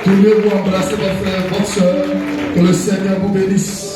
Tournez-vous embrasser votre frère, votre soeur, que le Seigneur vous bénisse.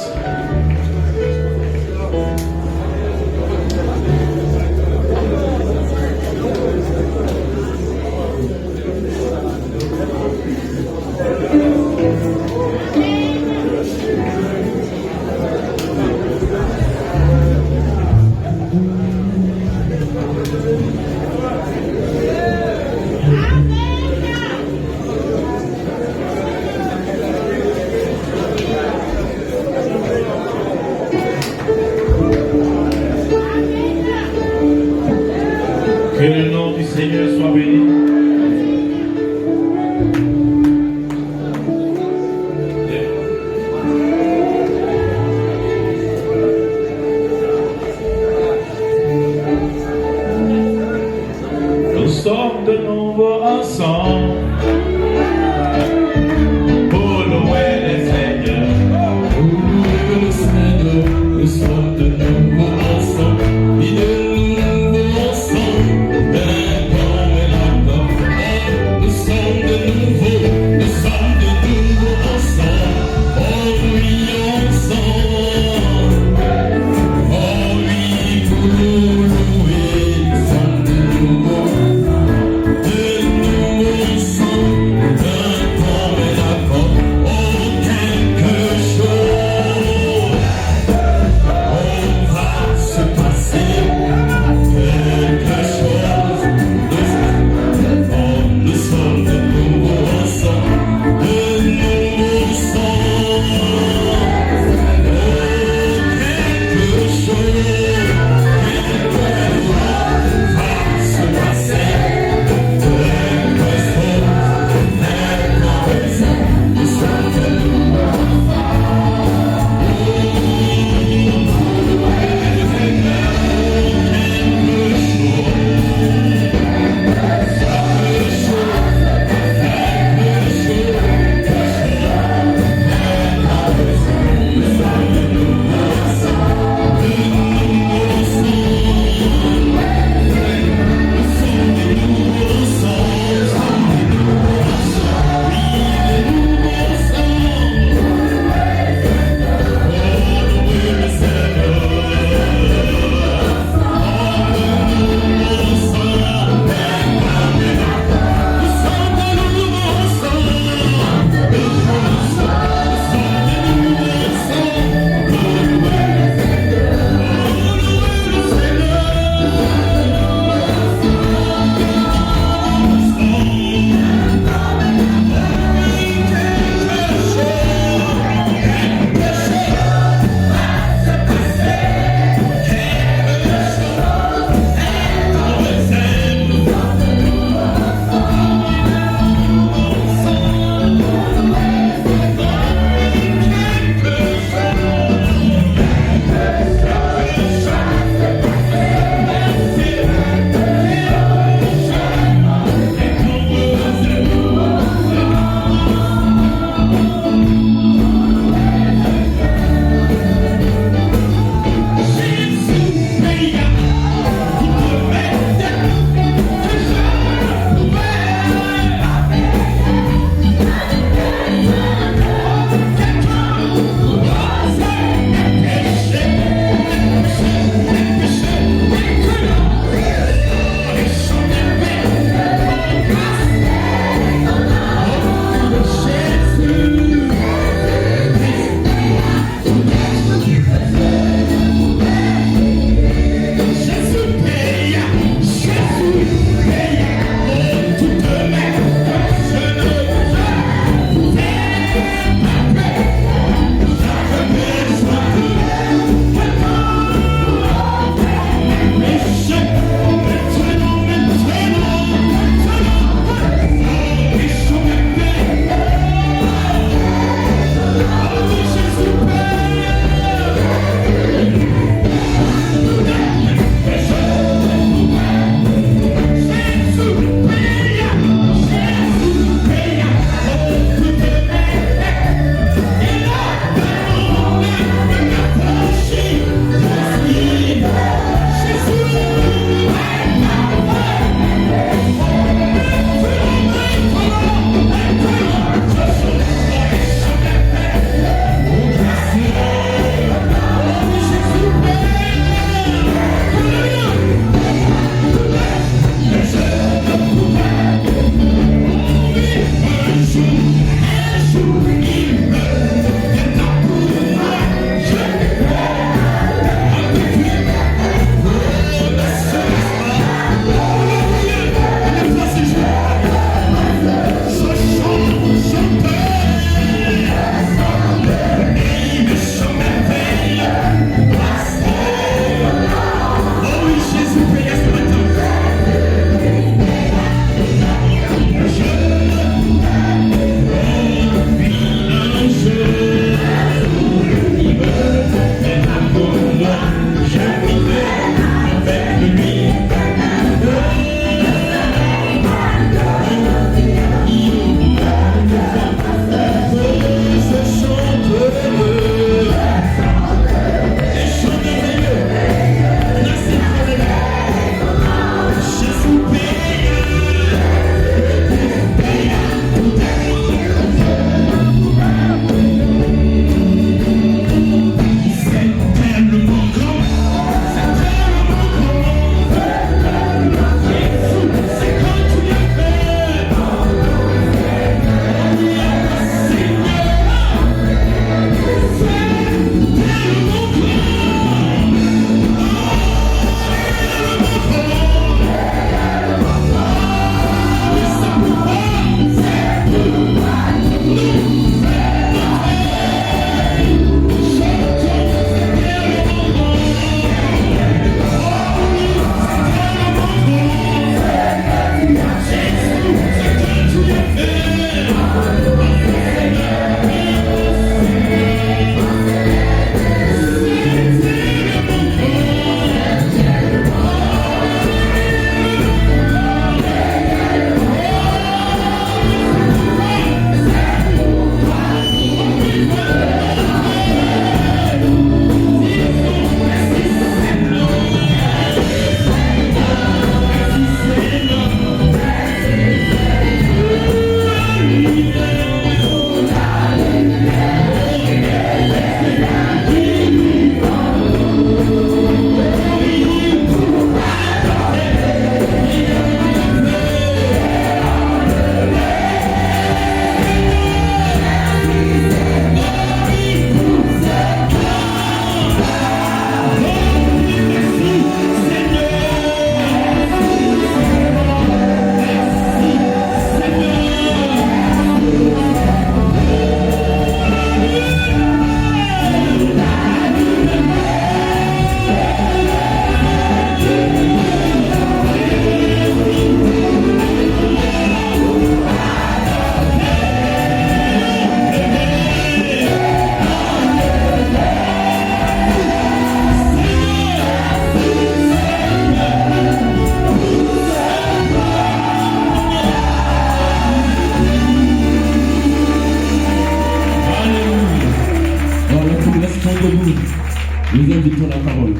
Nous invitons la parole.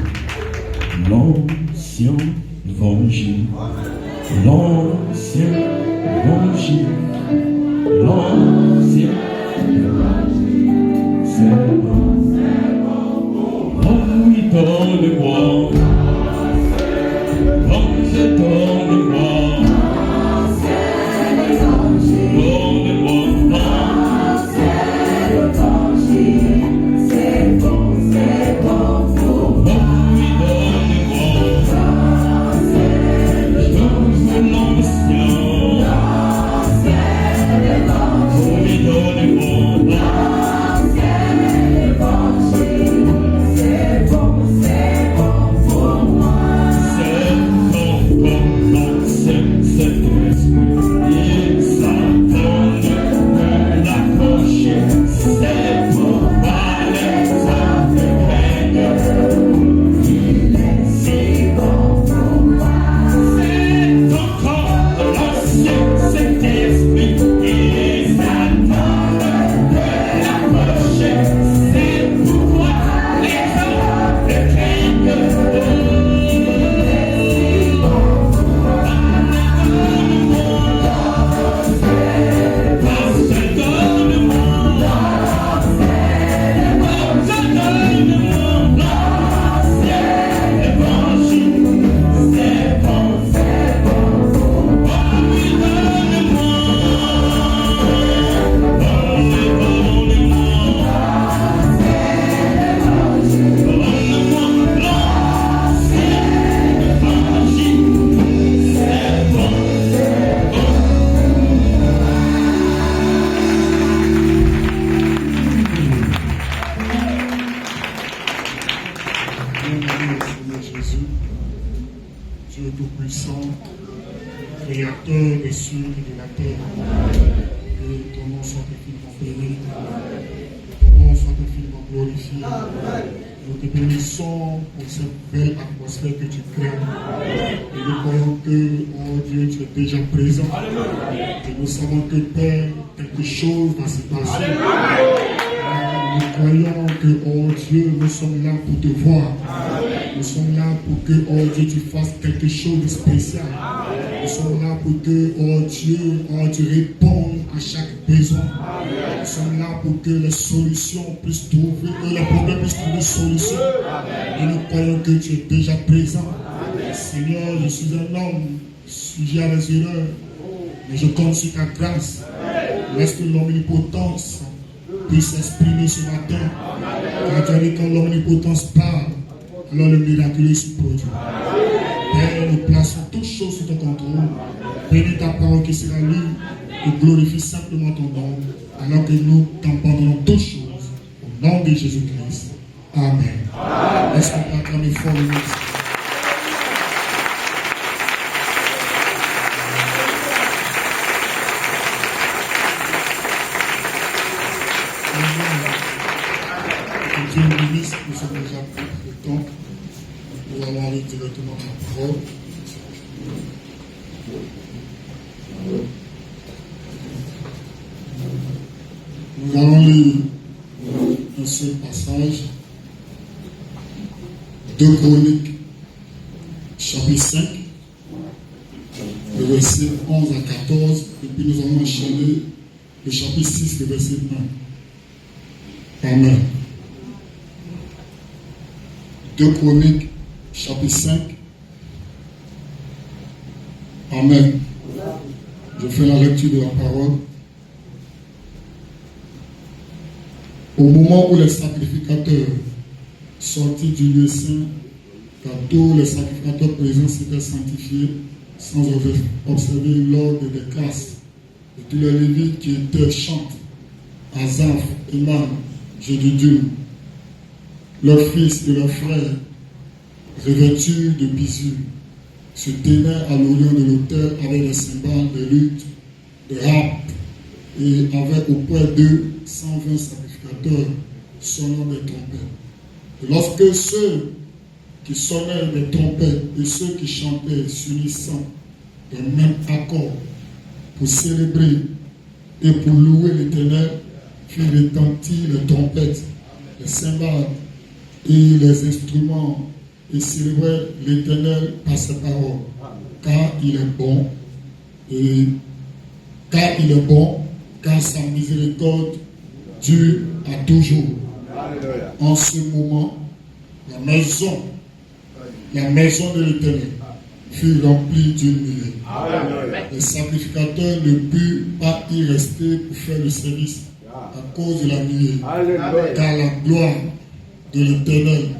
L'ancien évangile. L'ancien évangile. L'ancien évangile. C'est bon. Oh oui, donne-moi. Donne-moi. Créateur des cieux et de la terre, que ton nom soit infiniment béni, que ton nom soit infiniment glorifié. Nous te bénissons pour cette belle atmosphère que tu crées. Et nous croyons que, oh Dieu, tu es déjà présent. Et nous savons que, Père, quelque chose va se passer. Nous croyons que, oh Dieu, nous sommes là pour te voir. Nous sommes là pour que, oh Dieu, tu fasses quelque chose de spécial. Nous sommes là pour que, oh Dieu, tu répondes à chaque besoin. Nous sommes là pour que les solutions puissent trouver, que les problèmes puissent trouver solution. Et nous croyons que tu es déjà présent. Seigneur, je suis un homme sujet à les erreurs, mais je compte sur ta grâce. Laisse que l'omnipotence puisse s'exprimer ce matin. Car tu as dit quand l'omnipotence parle, alors le miraculeux se produit. Père, nous plaçons toutes choses sous ton contrôle. Bénis ta parole qui sera lue et glorifie simplement ton nom, alors que nous t'abandonnons toutes choses. Au nom de Jésus-Christ. Amen. Est-ce qu'on peut acclamer fort le nom? Que Dieu nous bénisse, nous sommes déjà pris le temps. Nous allons aller directement à la parole. Nous allons lire un seul passage. 2 Chroniques, chapitre 5, le verset 11 à 14, et puis nous allons enchaîner le chapitre 6, le verset 1. Amen. 2 Chroniques, chapitre 5. Amen. Je fais la lecture de la parole. Au moment où les sacrificateurs sortis du lieu saint, car tous les sacrificateurs présents s'étaient sanctifiés sans observer l'ordre des classes, et tous les Lévites qui étaient chantent, Asaph, Iman, Jédudium, leurs fils et leurs frères, revêtus de bijoux, se tenaient à l'orient de l'autel avec des cymbales, des luttes, des harpes, et avec auprès d'eux 120 sacrificateurs sonnant des trompettes. Et lorsque ceux qui sonnaient des trompettes et ceux qui chantaient s'unissant d'un même accord pour célébrer et pour louer l'Éternel, firent retentir les trompettes, les cymbales et les instruments et célébraient l'Éternel par ses paroles, car il est bon, car sa miséricorde dure à toujours. En ce moment, la maison de l'Éternel fut remplie d'une nuée. Les sacrificateurs ne purent pas y rester pour faire le service à cause de la nuée, car la gloire de l'Éternel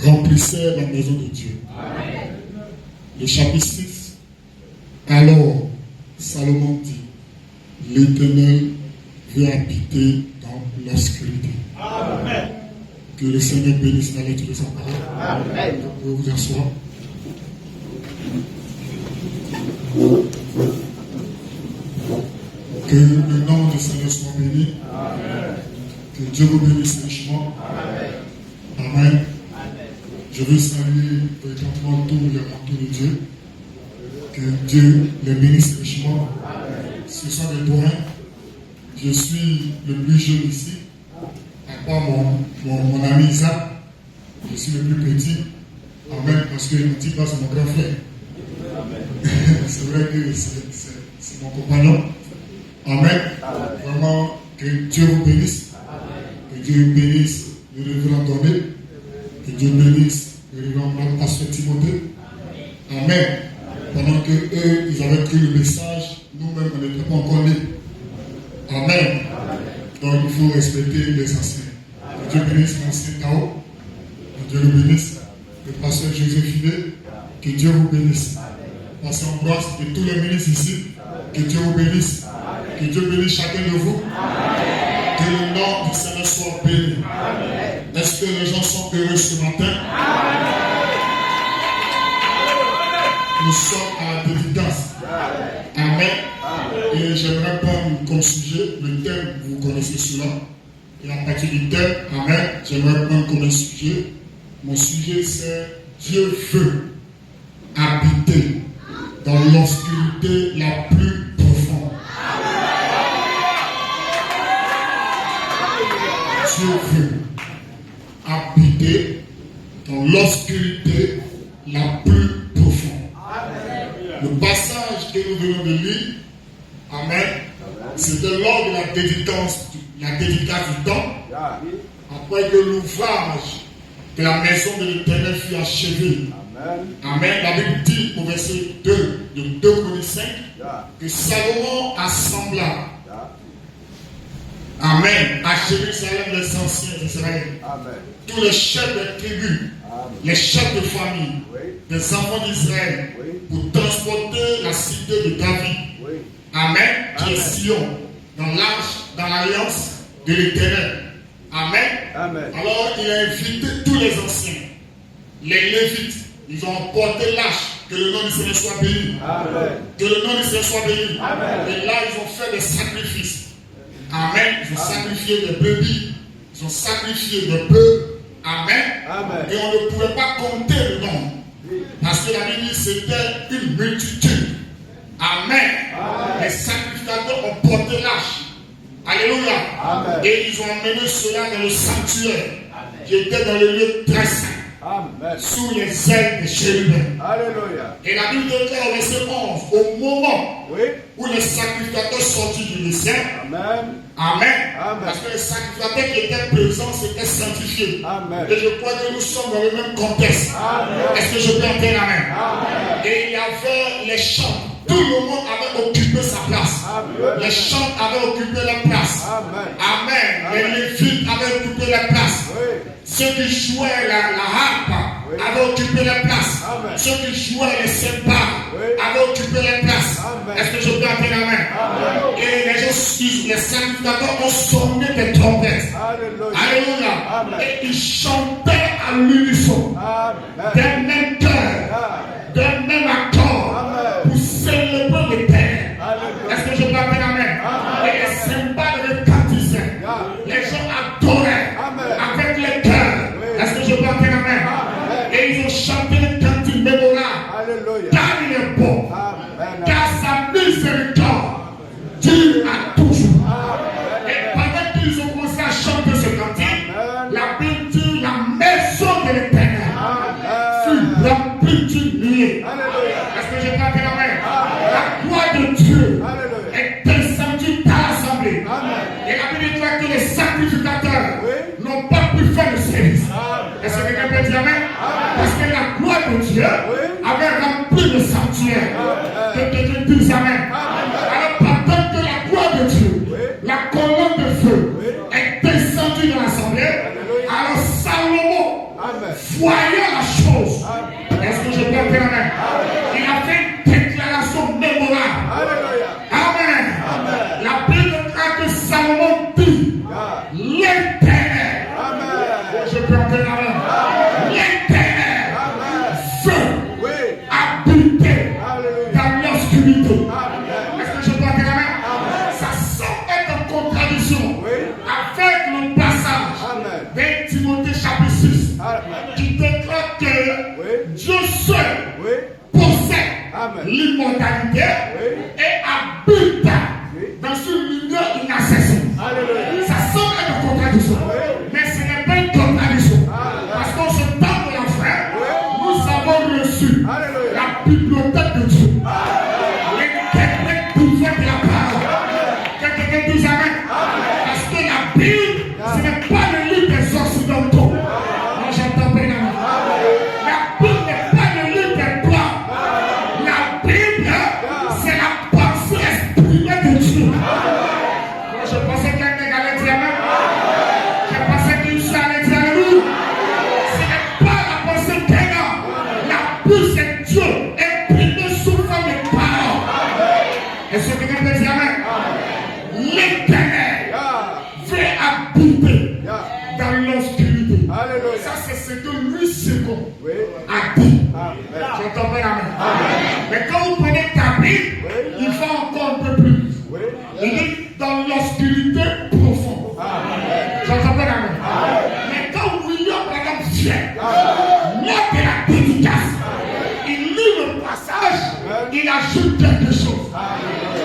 remplissait la maison de Dieu. Le chapitre 6. Alors, Salomon dit, l'Éternel veut habiter dans l'obscurité. Amen. Que le Seigneur bénisse la lecture de sa parole. Amen. Vous pouvez vous asseoir. Que le nom du Seigneur soit béni. Amen. Que Dieu vous bénisse richement. Amen. Amen. Je veux saluer véritablement tous les manteaux de Dieu. Que Dieu les bénisse richement. Amen. Ce sont des doyens. Je suis le plus jeune ici. À part mon ami Isaac, je suis le plus petit. Amen. Parce que ne dit pas c'est mon grand frère. C'est vrai que c'est mon compagnon. Amen. Vraiment, que Dieu vous bénisse. Que Dieu bénisse le révérend Donné. Que Dieu bénisse le révérend pasteur Timothée. Amen. Pendant que eux, ils avaient pris le message, nous-mêmes, on n'était pas encore nés. Amen. Donc il faut respecter les anciens. Que Dieu bénisse l'ancien Tao. Que Dieu le bénisse. Le pasteur Joséphine. Que Dieu vous bénisse. Pasteur Ambroise et tous les ministres ici. Que Dieu vous bénisse. Que Dieu bénisse chacun de vous. Que le nom du Seigneur soit béni. Est-ce que les gens sont heureux ce matin? Nous sommes à la dédicace. Amen. Et j'aimerais prendre comme sujet le thème, vous connaissez cela. Et à partir du thème, amen, j'aimerais prendre comme sujet. Mon sujet c'est Dieu veut habiter dans l'obscurité la plus profonde. Dieu veut habiter dans l'obscurité la plus profonde. Le passage que nous venons de lire, amen, c'était lors de la dédicace du temple, après que l'ouvrage de la maison de l'Éternel fut achevé. Amen. La Bible dit au verset 2 de 2 Chroniques 5 que Salomon assembla, amen, à Jérusalem les anciens d'Israël, tous les chefs des tribus, les chefs de famille, des enfants d'Israël, pour transporter la cité de David. Amen. Qui est Sion, dans l'alliance de l'Éternel. Amen. Alors il a invité tous les anciens, les Lévites. Ils ont porté l'âge. Que le nom du Seigneur soit béni. Amen. Que le nom du Seigneur soit béni. Amen. Et là, ils ont fait des sacrifices. Amen. Ils ont sacrifié des brebis. Ils ont sacrifié des bœufs. Amen. Amen. Et on ne pouvait pas compter le nombre. Parce que la Bible dit c'était une multitude. Amen. Les sacrificateurs ont porté l'âge. Alléluia. Amen. Et ils ont emmené cela dans le sanctuaire qui était dans le lieu très saint. Amen. Sous les ailes des chérubins. Alléluia. Et la Bible déclare au verset 11, au moment Oui. où les sacrificateurs sortis du désert, Amen. Amen. Amen. Parce que les sacrificateurs qui étaient présents s'étaient sanctifiés. Amen. Et je crois que nous sommes dans le même contexte. Amen. Est-ce que je peux entendre Amen? Amen. Et il y avait les chants. Tout le monde avait occupé sa place. Amen. Les chants avaient occupé leur place. Amen. Amen. Amen. Les lévites avaient occupé leur place. Oui. Ceux qui jouaient la harpe Oui. avaient occupé leur place. Amen. Ceux qui jouaient les cymbales Oui. avaient occupé leur place. Amen. Est-ce que je peux entendre Amen? Amen. Et les gens, les sacrificateurs ont sonné des trompettes. Alléluia. Alléluia. Amen. Et ils chantaient à l'unisson, Amen. d'un même cœur, d'un même accord, Amen. pour célébrer le Père. Alléluia. Est-ce que je peux appeler Amen? Amen. Et les cymbales retentissaient. Les gens adoraient Amen. avec les cœurs. Oui. Est-ce que je peux appeler Amen? Amen. Et ils ont chanté le cantique mémorable. Alléluia. Car il est bon, Amen. car sa miséricorde dure à toujours. Amen. Et pendant qu'ils ont commencé à chanter ce cantique, Amen. la Bible dit la maison de l'Éternel fut remplie d'une nuée. Alléluia. Est-ce que j'ai pas fait la main? La gloire de Dieu Alléluia. est descendue dans l'assemblée. Amen. Et la Bible dit que les sacrificateurs Oui. n'ont pas pu faire le service. Amen. Est-ce que quelqu'un peut dire Amen? Parce que la gloire de Dieu Oui. avait rempli le sanctuaire. Amen. Que quelqu'un dise Amen. Alors pendant que la gloire de Dieu, Oui. la colonne de feu Oui. est descendue dans l'assemblée, Alléluia. alors Salomon, Amen. voyant la chose, Amen. est-ce que je peux entendre Amen? Il a fait une déclaration mémorable. Alléluia. Amen. Amen. La Bible déclare que Salomon dit l'Éternel. Amen. Je peux entendre Amen. L'Éternel Amen. veut Oui. habiter Alléluia. dans l'obscurité. Amen. Est-ce que je peux entendre Amen? Ça semble être en contradiction Oui. avec le passage Amen. de Timothée chapitre 6 Amen. qui déclare que Oui. Dieu seul Oui. possède Amen. l'immortalité Oui. et habite Oui. dans une lumière inaccessible. Alléluia. Ça semble être une contradiction, Oui. mais ce n'est pas une contradiction. Amen. Parce qu'en ce temps de l'enfer, Oui. nous avons reçu Alléluia. la bibliothèque de Dieu, l'éternel pouvoir de la parole. Que quelqu'un dise Amen. Parce que la Bible, ce n'est pas le livre des occidentaux. Moi j'entends bien Amen. La Bible n'est pas le livre des blancs. La Bible, c'est la pensée exprimée de Dieu. Moi je pensais qu'un nègre allait dire Amen. Je pensais qu'une soeur allait dire Alléluia. Ce n'est pas la pensée d'un homme. La Bible c'est Dieu imprimé sous forme de parole. Est-ce que quelqu'un peut dire Amen? L'Éternel veut habiter dans l'obscurité. Alléluia. Ça, c'est ce que lui second Oui. a dit. Amen. J'entends bien Amen. Mais quand vous prenez ta Bible, il va encore un peu plus. Oui. Il dit dans l'obscurité profonde. Amen. J'entends bien Amen. Mais quand William Branham vient, lors de la dédicace, il lit le passage, il ajoute quelque chose.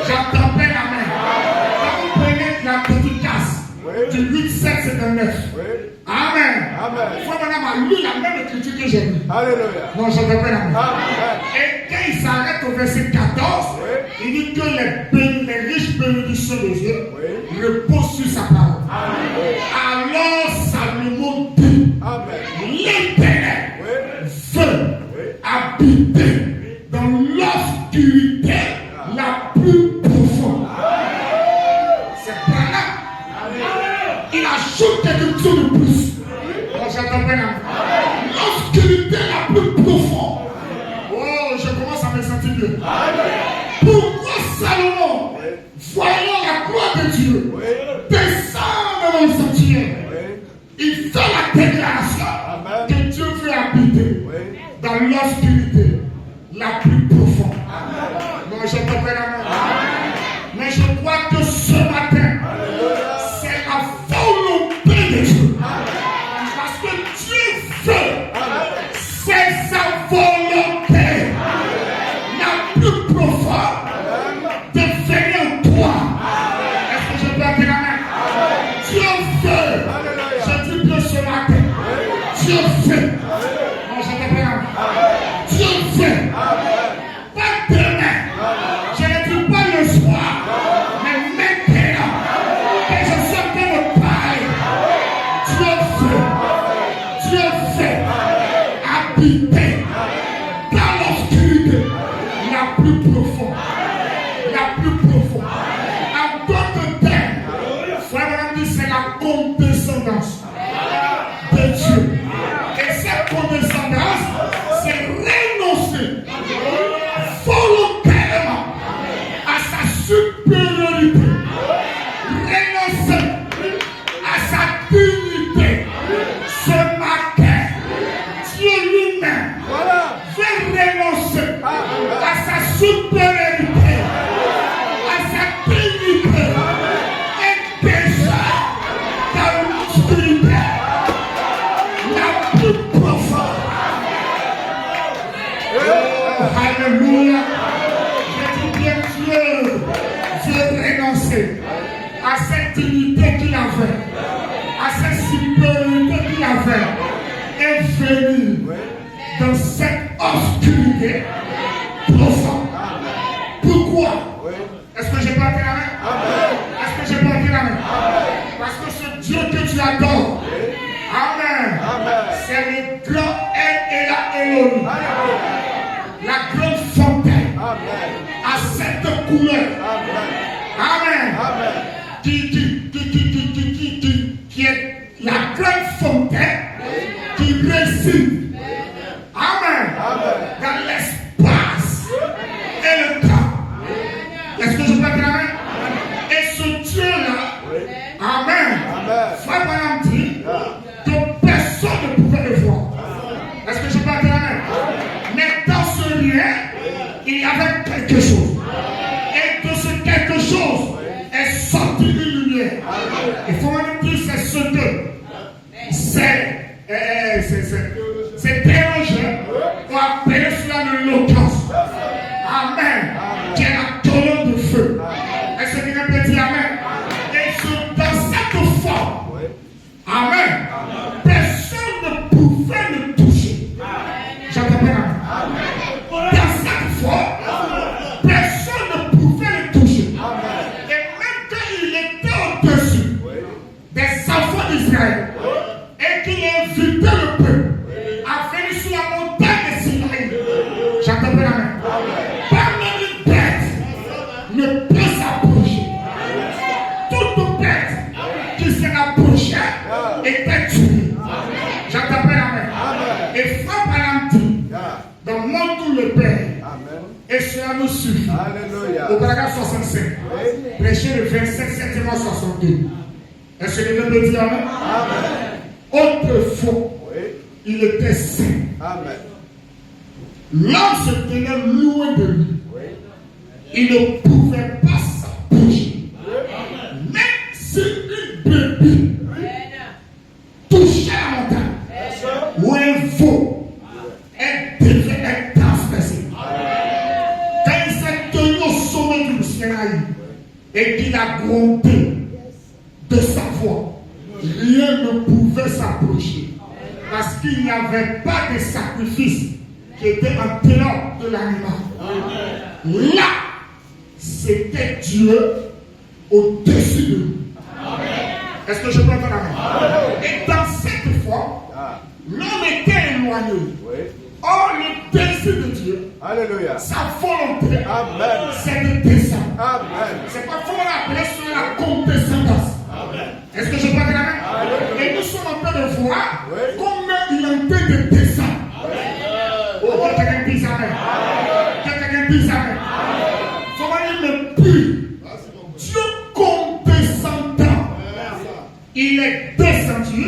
J'entends bien Amen. Quand vous prenez la dédicace du 8-7-59, Oui. Amen. Amen. Frère Branham a lu la même écriture que j'ai lu. Alléluia. Non, j'entends bien Amen. Amen. Et quand il s'arrête au verset 14, il dit que les riches bénédictions de Dieu reposent sur sa parole. Alors Salomon dit, Amen. l'Éternel Oui. veut habiter dans l'obscurité la plus profonde. C'est Branham. Il ajoute quelque chose de plus. Alors j'entends bien Amen. L'obscurité la plus profonde. Oh, je commence à me sentir mieux. Pourquoi Salomon, voyant la gloire de Dieu, descend dans le sanctuaire, il fait la déclaration que Dieu veut habiter dans l'obscurité la plus profonde. Non, je te fais la main. Mais je crois que ce matin, condescendance de Dieu. Et cette condescendance, c'est renoncer volontairement à sa supériorité, renoncer à sa dignité. Ce matin, Dieu lui-même veut renoncer à sa supériorité, à sa dignité, et déjà dans l'obscurité la plus profonde. Alléluia. Je dis bien Dieu veut renoncer à cette dignité qu'il avait, à cette supériorité qu'il avait, et venir dans cette obscurité profonde. Pourquoi? Est-ce que j'ai pas été la main? Est-ce que j'ai pas été la main? Parce que ce Dieu que tu adores, Amen, c'est le grand El et la Elohim, la grande fontaine, à cette couleur, Amen, qui est la grande fontaine qui réside, Amen, dans l'espace et le temps. Est-ce que je peux dire Amen? Et ce Dieu-là, Amen, Frère Branham dit que personne ne pouvait le voir. Est-ce que je peux dire Amen? Mais dans ce lien, il y avait quelque chose. Et de ce quelque chose est sorti une lumière. Il faut même dire c'est ce que c'est dérangé. On appelle cela l'éloquence. Amen. Qui est la colonne de feu. Est-ce que quelqu'un peut dire Amen? Et dans cette forme, Amen, personne ne pouvait le toucher. J'entends bien Amen. Dans cette forme, personne ne pouvait le toucher. Et même quand il était au-dessus des enfants d'Israël, et qu'il invitait le peuple à venir sur la montagne de Sinaï, j'entends bien Amen. Parmi les bêtes ne peut s'approcher. Toute bête qui s'est approchée était tuée. J'entends bien Amen. Et Frère Branham dit, dans le monde tout le Père, et cela nous suffit. Au paragraphe 65, prêcher le 27, 7 62. Est-ce que quelqu'un peut dire Amen? Autrefois, il était saint. L'homme se tenait loin de lui. Il ne pouvait pas s'approcher. Même si une brebis touchait la montagne ou un veau, elle devait être transpercée. Quand il s'est tenu au sommet du Sinaï et qu'il a grondé de sa voix, rien ne pouvait s'approcher. Parce qu'il n'y avait pas de sacrifice qui était en dehors de l'animal. Là, c'était Dieu au-dessus de nous. Est-ce que je peux entendre Amen? Et dans cette foi, l'homme était éloigné. Or, le désir de Dieu, sa volonté, c'est de descendre. C'est pas comment on appelle sur la condescendance. Est-ce que je peux dire Amen? Et nous sommes en train de voir comment il est en train de descendre. Oh, quelqu'un dit Amen. Quelqu'un dit Amen. Comment il ne peut. Dieu condescendant. Il est descendu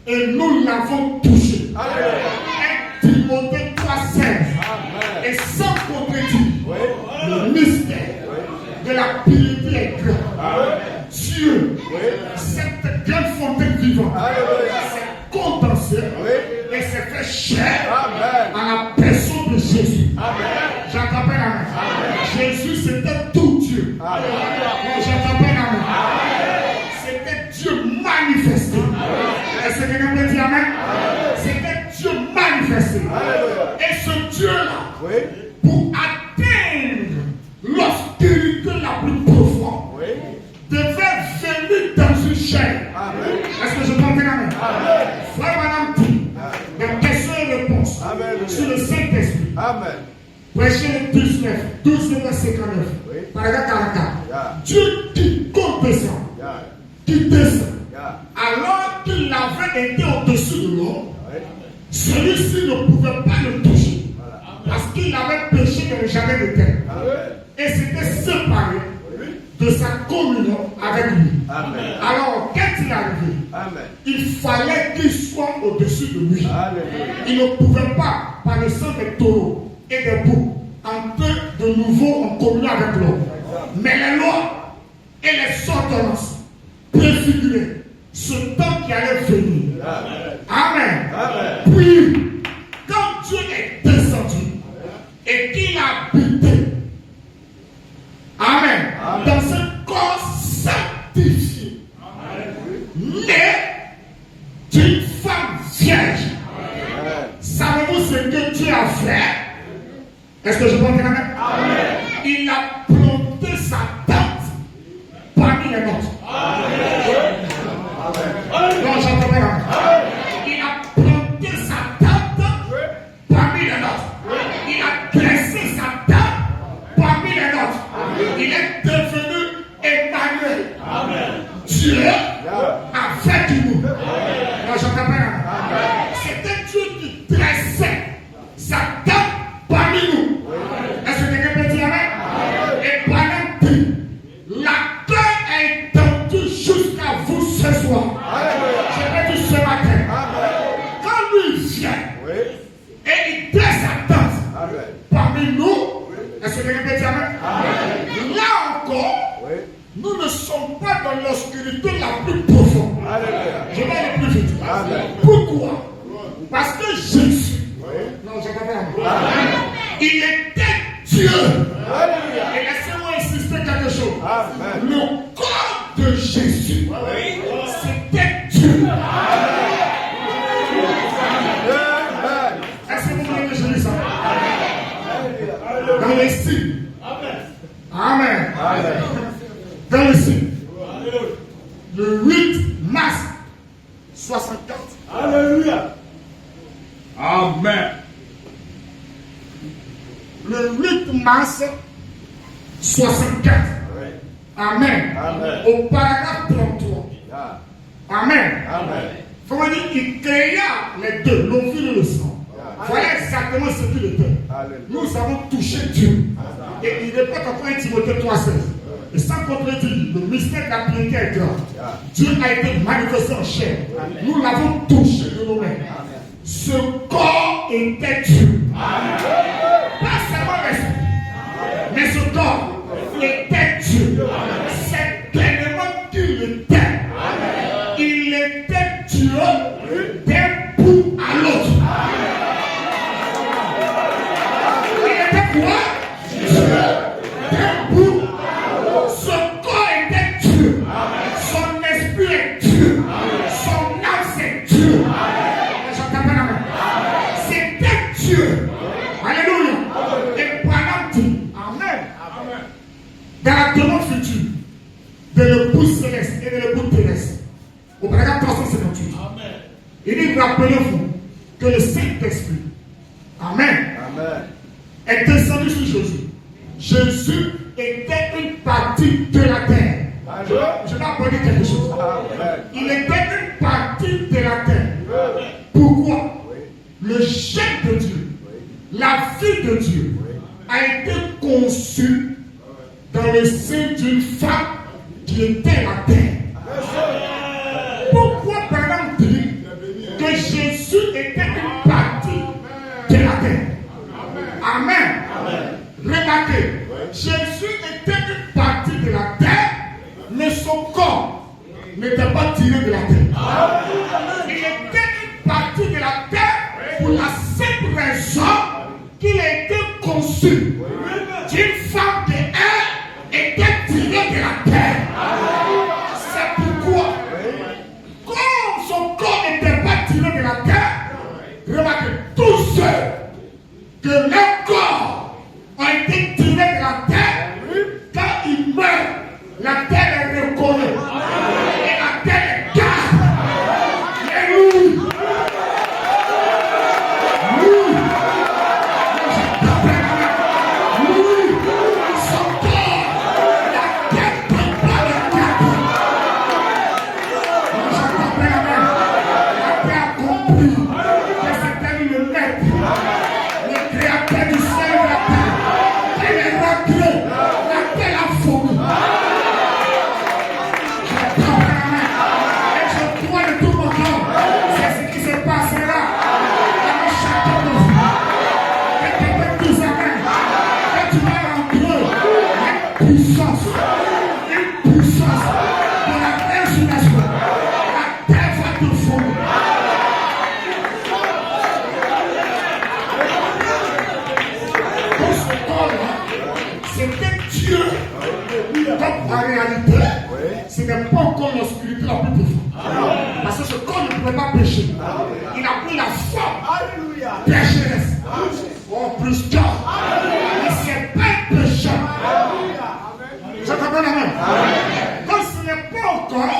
et nous l'avons touché. Et Timothée 3,16. Et sans contredire, le mystère de la piété est grand. Dieu, cette grande fontaine vivante, s'est condensé et s'est fait chair à la personne de Jésus. J'entends bien Amen. Jésus, c'était tout Dieu. J'entends bien Amen. C'était Dieu manifesté. Est-ce que quelqu'un peut dire Amen? C'était Dieu manifesté. Et ce Dieu-là, pour atteindre l'obscurité la plus profonde, devait venir dans une chair. Est-ce que je peux entendre Amen? Frère Branham dit, dans question et réponse sur le Saint-Esprit, prêcher le 12 verset 59, paragraphe 44. Dieu qui descend, alors celui-ci ne pouvait pas le toucher. Parce qu'il avait péché dans le jardin de terre. Et s'était séparé de sa communion avec lui. Alors, quand il est arrivé, il fallait qu'il soit au-dessus de lui. Il ne pouvait pas, par le sang des taureaux et des boucs, entrer de nouveau en communion avec l'homme. Mais les lois et les ordonnances préfiguraient ce temps qui allait venir. Amen. Puis, quand Dieu est descendu et qu'il a habité, Amen, dans ce corps sanctifié, né d'une femme vierge, savez-vous ce que Dieu a fait? Est-ce que je peux dire Amen? Il a planté sa tente parmi les nôtres. Non, j'entends pas. Il a planté sa tente parmi les nôtres. Il a dressé sa tente parmi les nôtres. Il est devenu Emmanuel. Dieu avec nous. Non, j'entends pas. C'était Dieu qui dressait sa tente parmi nous. Est-ce que quelqu'un peut dire Amen? Et pendant dit, la terre est étendue jusqu'à vous ce soir. Je vais dire ce matin. Quand lui vient et il dresse sa tente parmi nous, est-ce que quelqu'un peut dire Amen? Là encore, nous ne sommes pas dans l'obscurité la plus profonde. Je vais aller plus vite. Pourquoi? Parce que Jésus, non, je ne pas. Il était Dieu. Et laissez-moi insister quelque chose. Le corps de Jésus, c'était Dieu. Est-ce que vous voulez que je dise ça? Dans les signes. Amen. Dans les signes. Le 8 mars 64. Alléluia. Amen. Le 8 mars 64. Amen. Au paragraphe 33. Amen. Faut dire qu'il créa les deux, l'ouvre et le sang. Voilà exactement ce qu'il était. Nous avons touché Dieu. Et il répète encore 1 Timothée 3,16. Et sans contredire, le mystère de la piété est grand. Dieu a été manifesté en chair. Nous l'avons touché de nos mains. Ce corps était Dieu. Pas seulement l'esprit, mais ce corps était Dieu. C'est pleinement qu'il était. Il était Dieu d'un bout à l'autre. Il était quoi? Dieu d'un bout. Ce corps était Dieu. Son esprit est Dieu. Son âme c'est Dieu. C'était Dieu. Alléluia. Et pendant dit, Amen. Dans la demande future de l'épouse céleste et de l'épouse terrestre, au paragraphe 358, il dit, rappelez-vous que le Saint-Esprit, Amen, est descendu sur Jésus. Jésus était une partie de la terre. Je vais apprendre quelque chose. Il était une partie de la terre. Pourquoi? Le chef de Dieu, la fille de Dieu, a été conçue dans le sein d'une femme qui était la terre. Pourquoi pendant dit que Jésus était une partie de la terre? Amen. Remarquez, Jésus était une partie de la terre, mais son corps n'était pas tiré de la terre. Il était une partie de la terre pour la simple raison qu'il a été conçu d'une femme de elle était tirée de la terre. C'est pourquoi, comme son corps n'était pas tiré de la terre, remarquez, tous ceux que leur corps a été tiré de la terre, quand ils meurent, la terre est reconnue. Et la terre est garde. Alléluia. puissance de la résurrection, la terre va te fondre. Dans ce corps-là, c'était Dieu. Donc en réalité, ce n'est pas encore l'obscurité la plus profonde. Parce que ce corps ne pouvait pas pécher. Il a pris la forme pécheresse. Oh, plus tard. Mais c'est pas un pécheur. Je comprends la main. Donc ce n'est pas encore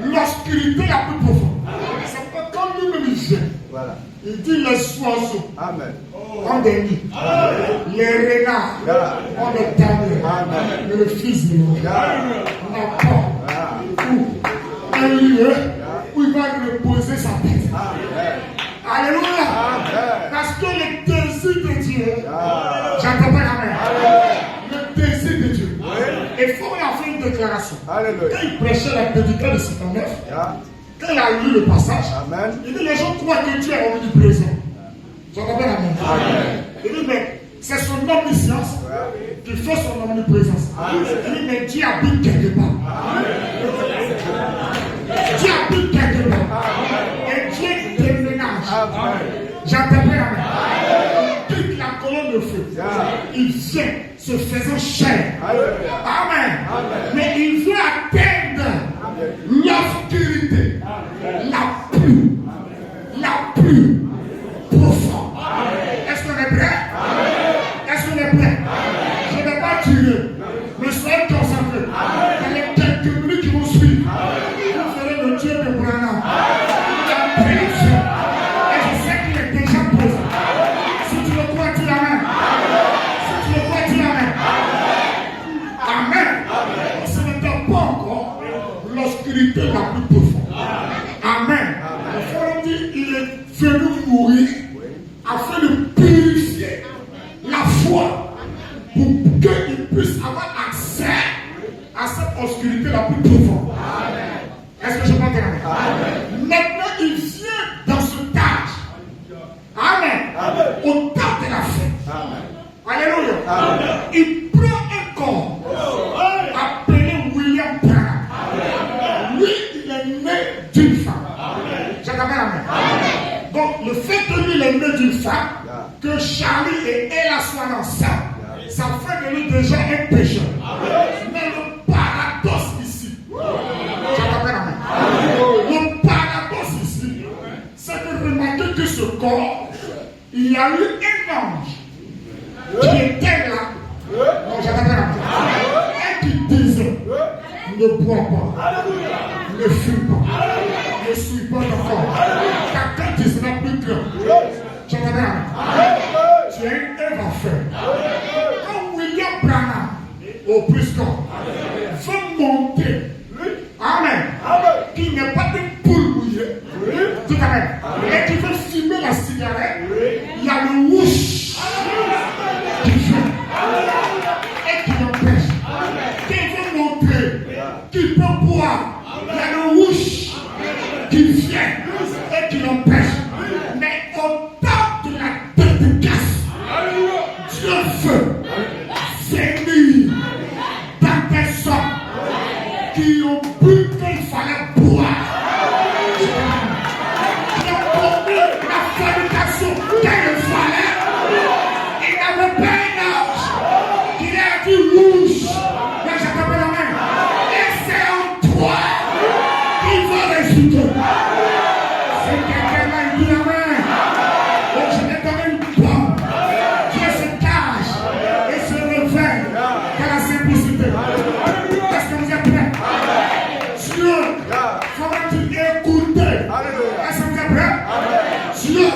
l'obscurité la plus profonde. C'est pas comme lui-même il vient. Il dit les oiseaux ont des nids. Les renards ont des tanières. Mais le Fils de l'homme n'a pas un lieu où il va reposer sa tête. Alléluia. Parce que le désir de Dieu, j'entends pas la main. Le désir de Dieu. Il faut qu'il a fait une déclaration. Quand il prêchait la prédication de 59, quand il a lu le passage, il dit les gens croient que Dieu est omniprésent. J'entends pas la main. Il dit mais c'est son omniscience qui fait son omniprésence. Il dit mais Dieu habite quelque part. Dieu habite quelque part. Et Dieu déménage. J'entends pas la main. Il quitte la colonne de feu. Il vient se faisant chair. Amen. Mais il veut atteindre l'obscurité la plus profonde. Est-ce qu'on est prêt? Est-ce qu'on est prêt? Je ne vais pas tirer, mais soyez concentrés. Dans les quelques minutes qui vont suivre, vous ferez le Dieu de Branham. La prédiction. Et je sais qu'il est déjà présent. Si tu le crois, tu l'amènes. Si tu le crois, tu l'amènes. Amen. Ce n'était pas encore l'obscurité la plus profonde. Amen. Le frère dit il est venu mourir afin de purifier la foi pour qu'il puisse avoir accès à cette obscurité la plus profonde. Est-ce que je peux dire? Maintenant, il vient dans ce tâche. Amen. Au temps de la fin. Alléluia. Il prend un corps appelé William Branham. Lui, il est né d'une femme. J'entends la main. Donc, le fait que lui, il est né d'une femme, que Charlie et Ella soient ensemble, ça fait de lui déjà un pécheur. Mais le paradoxe ici, j'entends la main. Le paradoxe ici, c'est de remarquer que ce corps, il y a eu un ange qui était là. Non, j'entends la main. Et qui disait, ne bois pas, ne fume pas, ne suis pas encore. Ta tête sera plus grande. J'entends la main. Tu as une œuvre à faire. Quand William Branham, au plus grand, veut monter, amen, qui n'est pas une poule mouillée, dit amen, et qui veut fumer la cigarette, il y a le whoosh qui vient et qui l'empêche. Qui veut monter, qui peut boire, il y a le whoosh qui vient et qui l'empêche. Mais au temps de la dédicace, Dieu veut venir dans des hommes qui ont bu qu'il fallait boire, qui ont connu la fabrication qu'il fallait. Il n'avait pas un âge, il a dit rouge. Là, j'attends la main. Et c'est en toi qu'il va résulter. C'est quelqu'un là, il dit la main. Donc je vais donner une pomme. Dieu se cache et se réveille dans la simplicité. Est-ce que vous êtes prêts? Dieu, faut-il écouter? Est-ce que vous êtes prêts? Dieu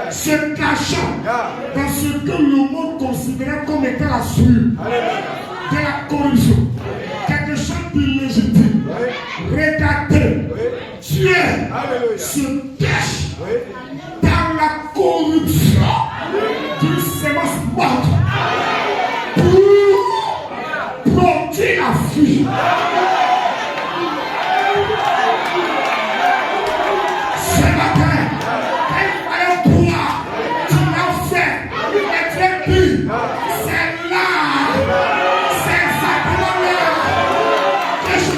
se cachant dans ce que le monde considérait comme étant la suite de la corruption, quelque chose d'illégitime. Regardez, Dieu se cache dans la corruption d'une sémence morte pour produire la vie. Ce matin, il fallait croire, tu l'as fait, et tu es dit, c'est là, c'est exactement là que je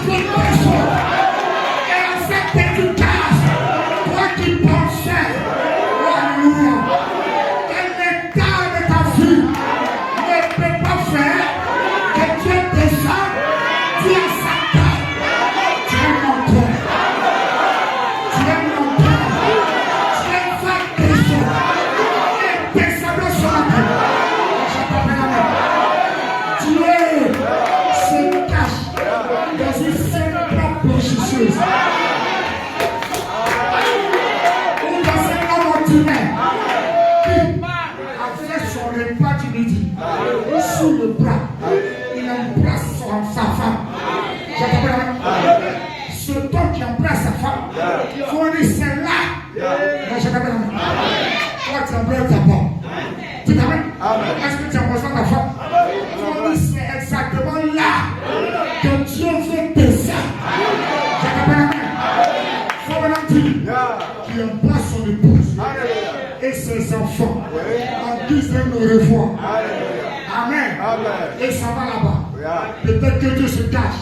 me revoit. Alléluia. Amen. Amen. Et ça va là-bas. Yeah. Peut-être que Dieu se cache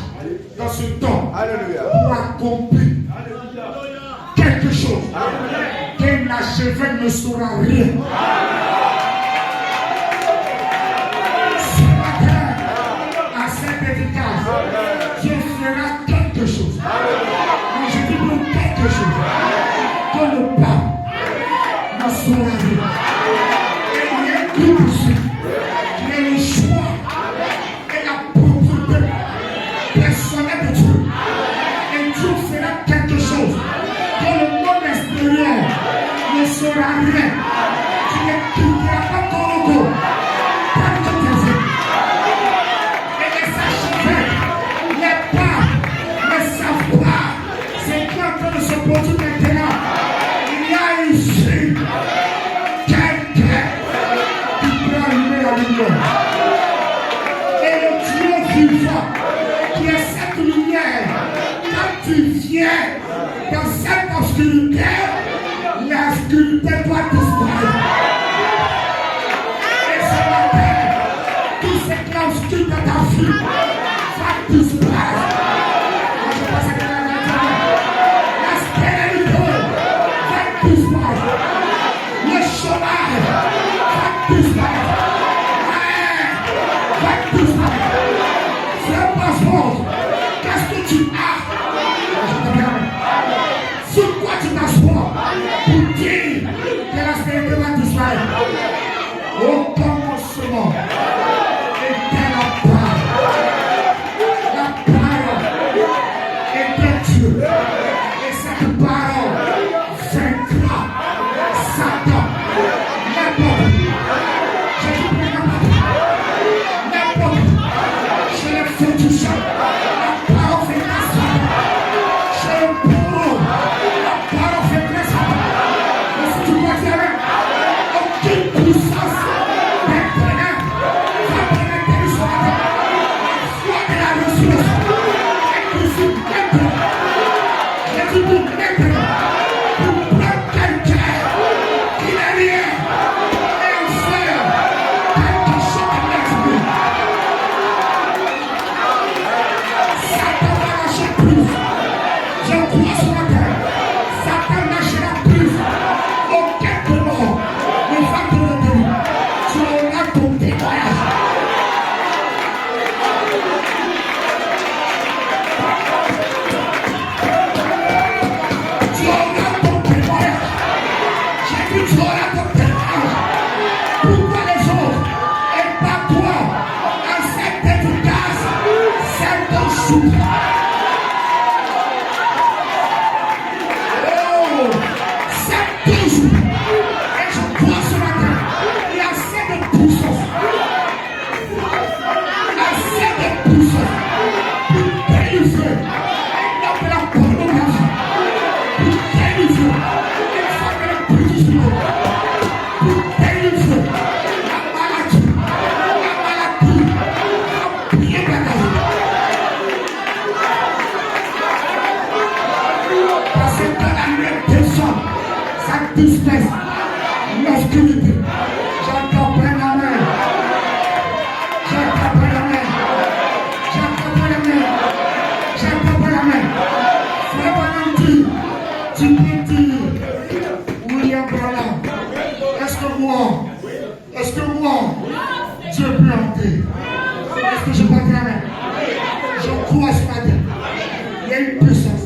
dans ce temps Alléluia. pour accomplir quelque chose. Qu'un achevé ne saura rien. Ce matin, à cette dédicace, Dieu fera quelque chose. Mais je dis pour quelque chose. Que le pape ne saura rien. Et il y a tout ici. Il y a le choix et la propreté personnelle de Dieu. Et Dieu fera quelque chose que le monde extérieur ne saura rien. Tu ne quitteras pas ton logo. Pas que tu veux. Et les archevêques, les papes ne savent pas ce qui est en train de se produire maintenant. Il y a ici quelqu'un qui peut allumer la lumière. Et le Dieu vivant, qui est cette lumière, quand tu viens dans cette obscurité, l'obscurité doit disparaître. Et ce matin, tout ce qui est obscur dans ta vie va disparaître. Moi, je pense que la stérilité va disparaître. Le chômage va disparaître. Va disparaître. C'est un passeport. Qu'est-ce que tu as? Sur quoi tu t'assois pour dire que la stérilité va disparaître? Au commencement était la parole était Dieu, et cette parole vaincra Satan. N'importe, je dis plus n'importe, je l'ai fait la parole vaincra Satan. Je le bourreau, la parole vaincra Satan. Mais si tu dois dire aucune puissance maintenant va pénétrer sur la terre. La foi de la résurrection est ici maintenant. Je dis pour maintenant, pour prendre quelqu'un qui n'est rien et en faire quelque chose de l'expert. Satan va lâcher prise. Je crois sur la terre. Satan lâchera prise. Aucun démon ne va te retenir. Tu auras ton témoignage. Tu auras ton témoignage. J'ai dit tu auras ton témoignage. Pourquoi les autres et pas toi? En cette dédicace, c'est ton jour. Oh, c'est ton jour. Et je crois ce matin, il y a assez de puissance. Assez de puissance pour délivrer un homme de la pornographie. Pour délivrer une femme de la prostitution. Pour délivrer la maladie, la prière bagaille. Parce que quand la lumière descend, ça disperse l'obscurité. J'entends plein la main. J'entends plein la main. J'entends plein la main. J'entends plein la main. Frère Bonanti, tu peux dire, William Branham, est-ce que moi, Dieu peut entrer? Est-ce que je peux entrer la main? Je crois ce matin, il y a une puissance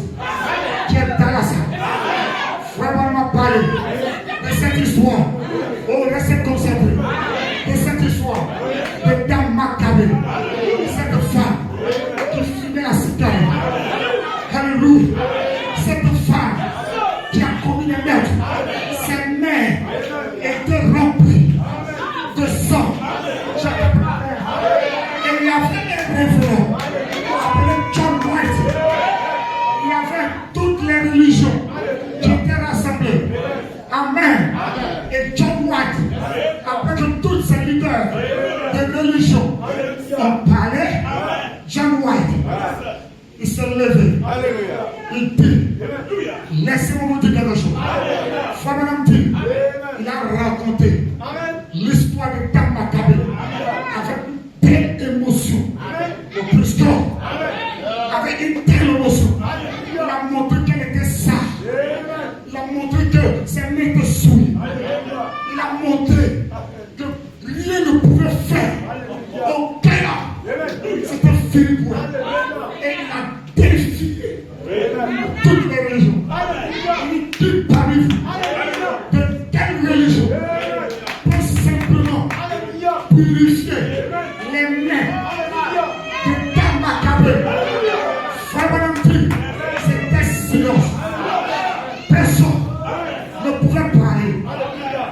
qui est dans la salle. Frère m'a parlé de cette histoire. Oh, laissez concentrer. De cette histoire de Dame Maccabée. Cette femme qui fumait la cigarette. Alléluia. Cette femme qui a commis les meurtres. Ses mains étaient remplies de sang. Et il y avait un révérend appelé John White. Il y avait toutes les religions qui étaient rassemblées. Amen. Et John White, après que tous ces leaders de religion ont parlé, John White, il s'est levé. Il dit, laissez-moi vous dire quelque chose. Frère Madame dit, il a raconté l'histoire de Dame venait te souiller. Il a montré que rien ne pouvait faire. Aucun homme. C'était fini pour elle. Et il a défié toutes les religions. Il dit parmi vous, de quelle religion peut simplement purifier les mains de ta macabre. Frère Valentin, c'était silence. Personne ne pouvait parler.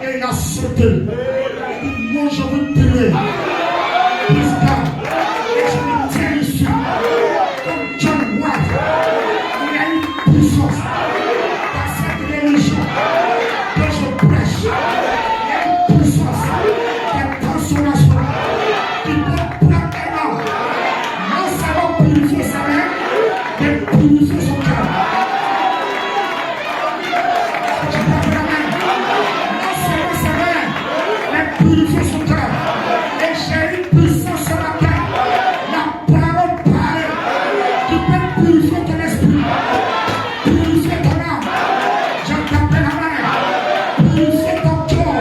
Et il a sauté. Il dit, moi je veux tirer. Et je me tiens ici. Comme John White, il y a une puissance dans cette religion que je prêche. Il y a une puissance de transformation qui peut prendre un homme. Non seulement purifier sa main, mais purifier son cœur. Je prends la main. Non seulement sa main, mais purifier son cœur. Et j'ai une puissance sur la terre. La parole parle qui peut purifier ton esprit, purifier ton âme. Je t'appelle la main, purifier ton cœur.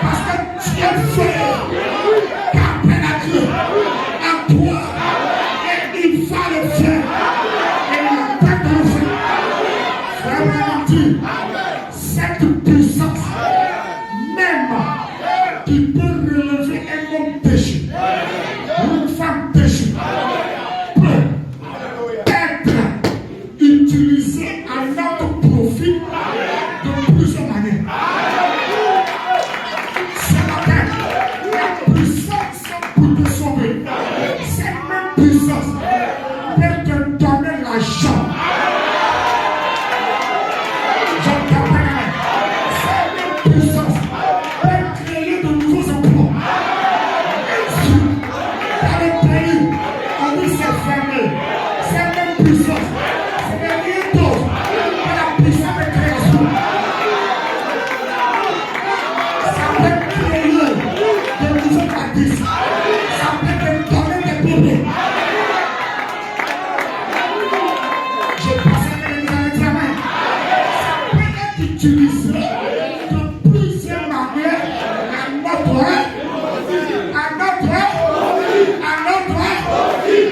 Parce que tu es fait. Qu'appelle à Dieu, à toi. Et il va le faire. Et il n'a pas de le faire. Frère Valentin, cette puissance, même qui peut relever un homme péché, une femme péché, peut être utilisée à notre profit de plusieurs manières. Ce matin, la puissance pour te sauver, cette même puissance peut te donner l'argent. Je t'appelle, cette même puissance peut créer de nouveaux emplois. Dans le pays, on dit c'est fermé. Cette même puissance, ce n'est rien d'autre que la puissance de création. Ça peut créer de nouveaux bâtisses. Ça peut te donner des bébés. Je pense que les examens, ça peut être utilisé de plusieurs manières à notre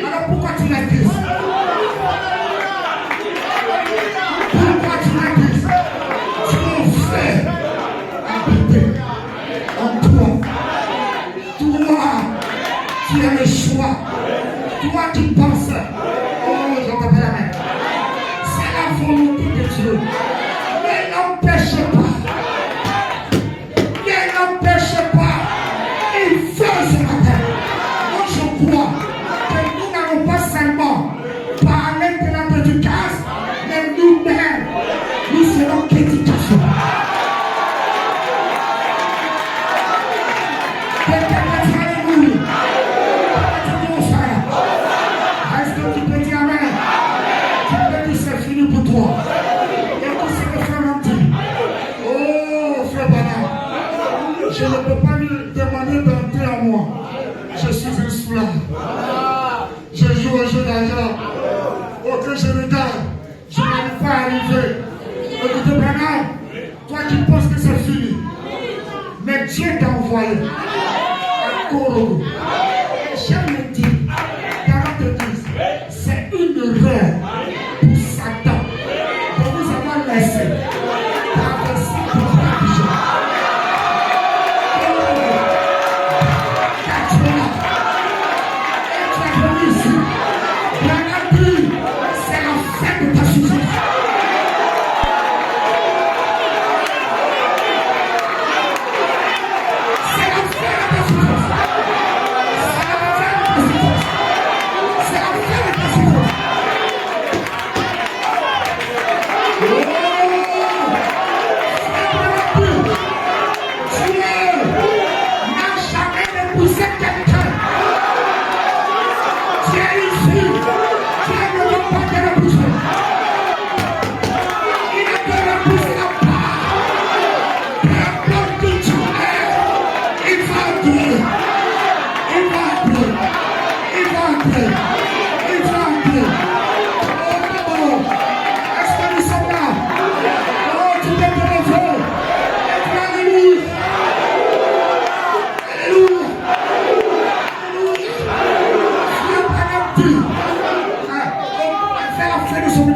alors pourquoi tu l'as dit? Pourquoi tu l'as dit? Tu es fait habiter en toi. Toi, tu as le choix. Toi qui penses. Oh, je t'appelle la main. C'est la volonté de Dieu. Ne l'empêchez pas. Ne l'empêchez pas. Il fait ce matin. Moi je crois que nous n'allons pas seulement parler de la dédicace, mais nous-mêmes, nous serons dédications. Est-ce que tu peux dire amen? Tu peux dire c'est fini pour toi. Et tout ce que frère Valentin. Oh frère Bana, je ne peux pas lui demander d'entrer à moi. Je suis un soulard. Je joue au jeu d'argent. Ok, je regarde. Je n'arrive pas à arriver. Écoutez, Branham, toi qui penses que c'est fini. Mais Dieu t'a envoyé à Korogo. J'aime le dire, dans notre église, c'est une erreur pour Satan de nous avoir laissé traverser pour la vision. C'est la fête de ta souffrance. C'est la fête de ta souffrance.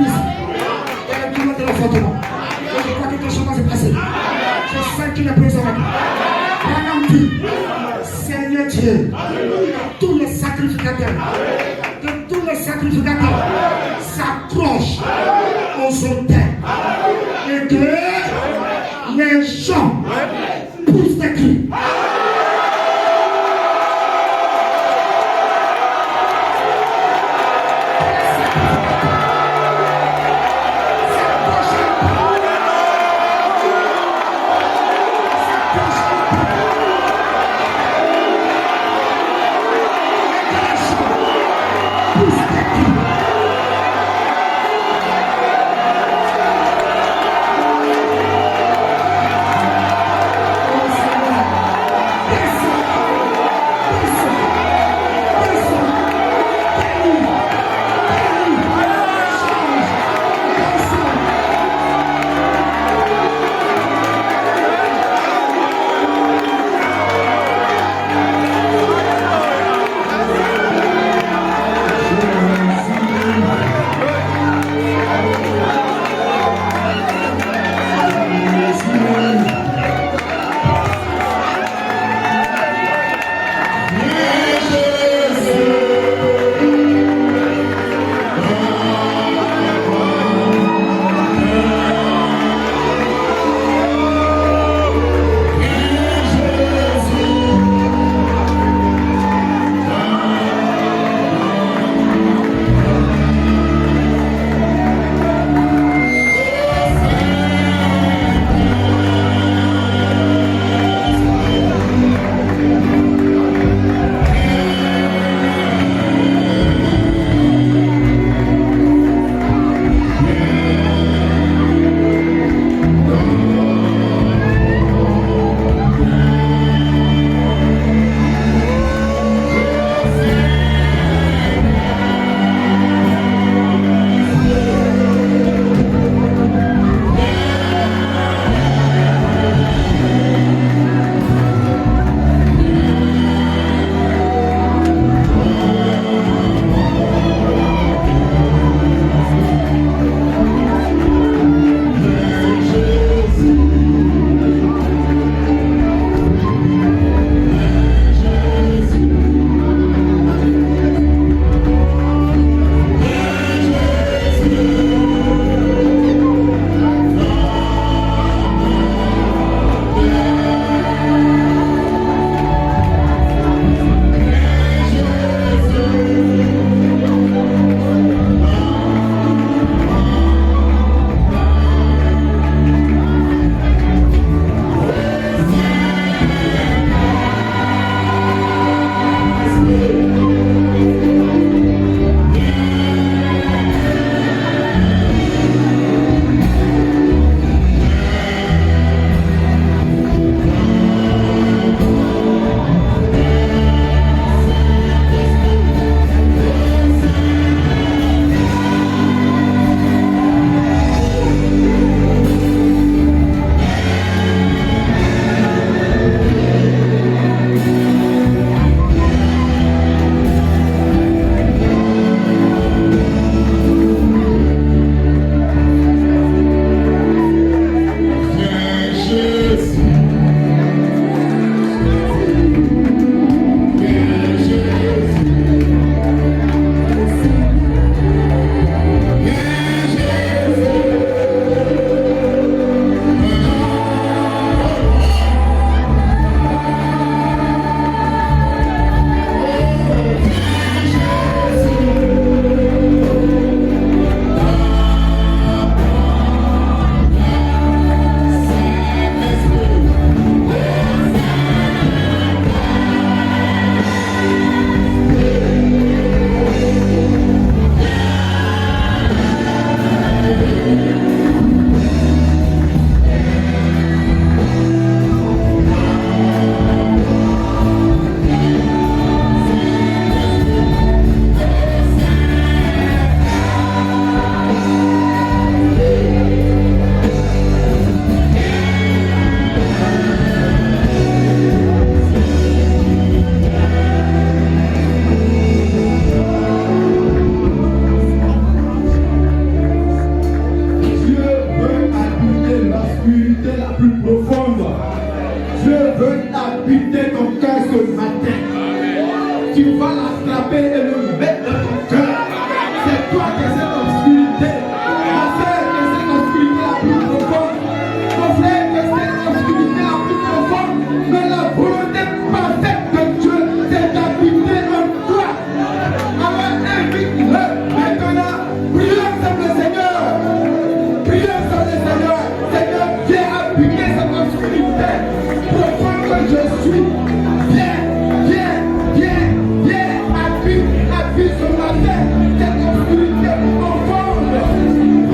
ici. Il y a le climat de la fortement. Et je crois que quelque chose va se passer. Je sens qu'il est présent avec nous. Pendant que, Seigneur Dieu, tous les sacrificateurs, s'accrochent aux autels et que les gens poussent des cris. l'obscurité la plus profonde. Dieu veut habiter ton cœur ce matin. Tu vas l'attraper et le mettre dans ton cœur. C'est toi qui es cette obscurité. Ma soeur, qui est cette obscurité la plus profonde. Mon frère, qui est cette obscurité la plus profonde. Mais la volonté parfaite de Dieu, c'est d'habiter en toi. Alors invite-le maintenant. Prions ensemble le Seigneur. Prions ensemble le Seigneur. Seigneur, viens habiter cette obscurité profonde que je suis. Viens, viens, viens, viens, habite ce matin cette obscurité profonde, profonde que je suis.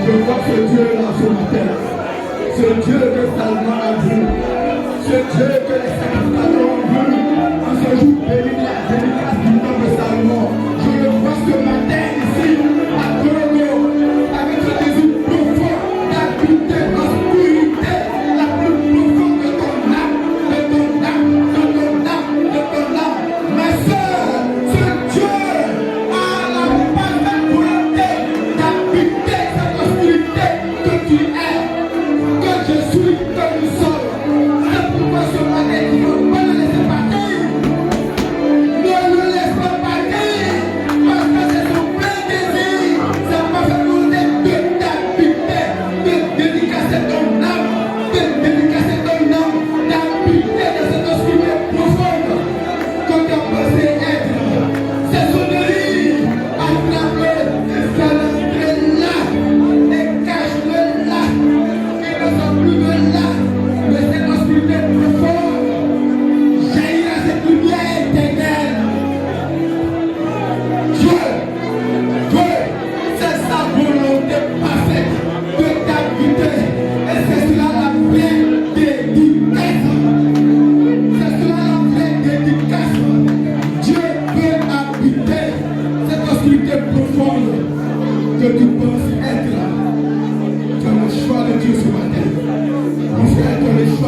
Je vois ce Dieu-là ce matin. Ce Dieu que Salomon a vu. Ce Dieu que les sacrificateurs ont vu. En ce jour béni de la délivrance du nom de Salomon. Je le vois ce matin ici, à Colombo, avec ce désir profond d'habiter l'obscurité la plus profonde de ton âme, de ton âme, de ton âme, de ton âme. Ma soeur, ce Dieu a la parfaite volonté d'habiter cette obscurité que tu es, que je suis, que nous sommes. C'est pourquoi ce matin, il veut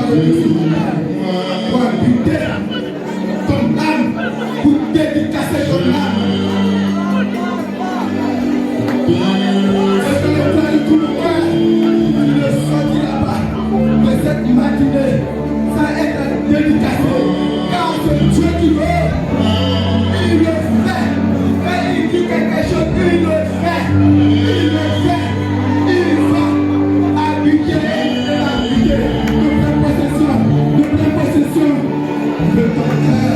avec nous ce matin pour habiter ton âme, pour dédicacer ton âme. C'est que le plan de tout le cœur, il ne sortira pas de cette matinée sans être dédicacé. Car c'est Dieu qui veut. Il le fait. Quand il dit quelque chose, il le fait. Il le fait. Il va habiter de pleine possession de ton cœur.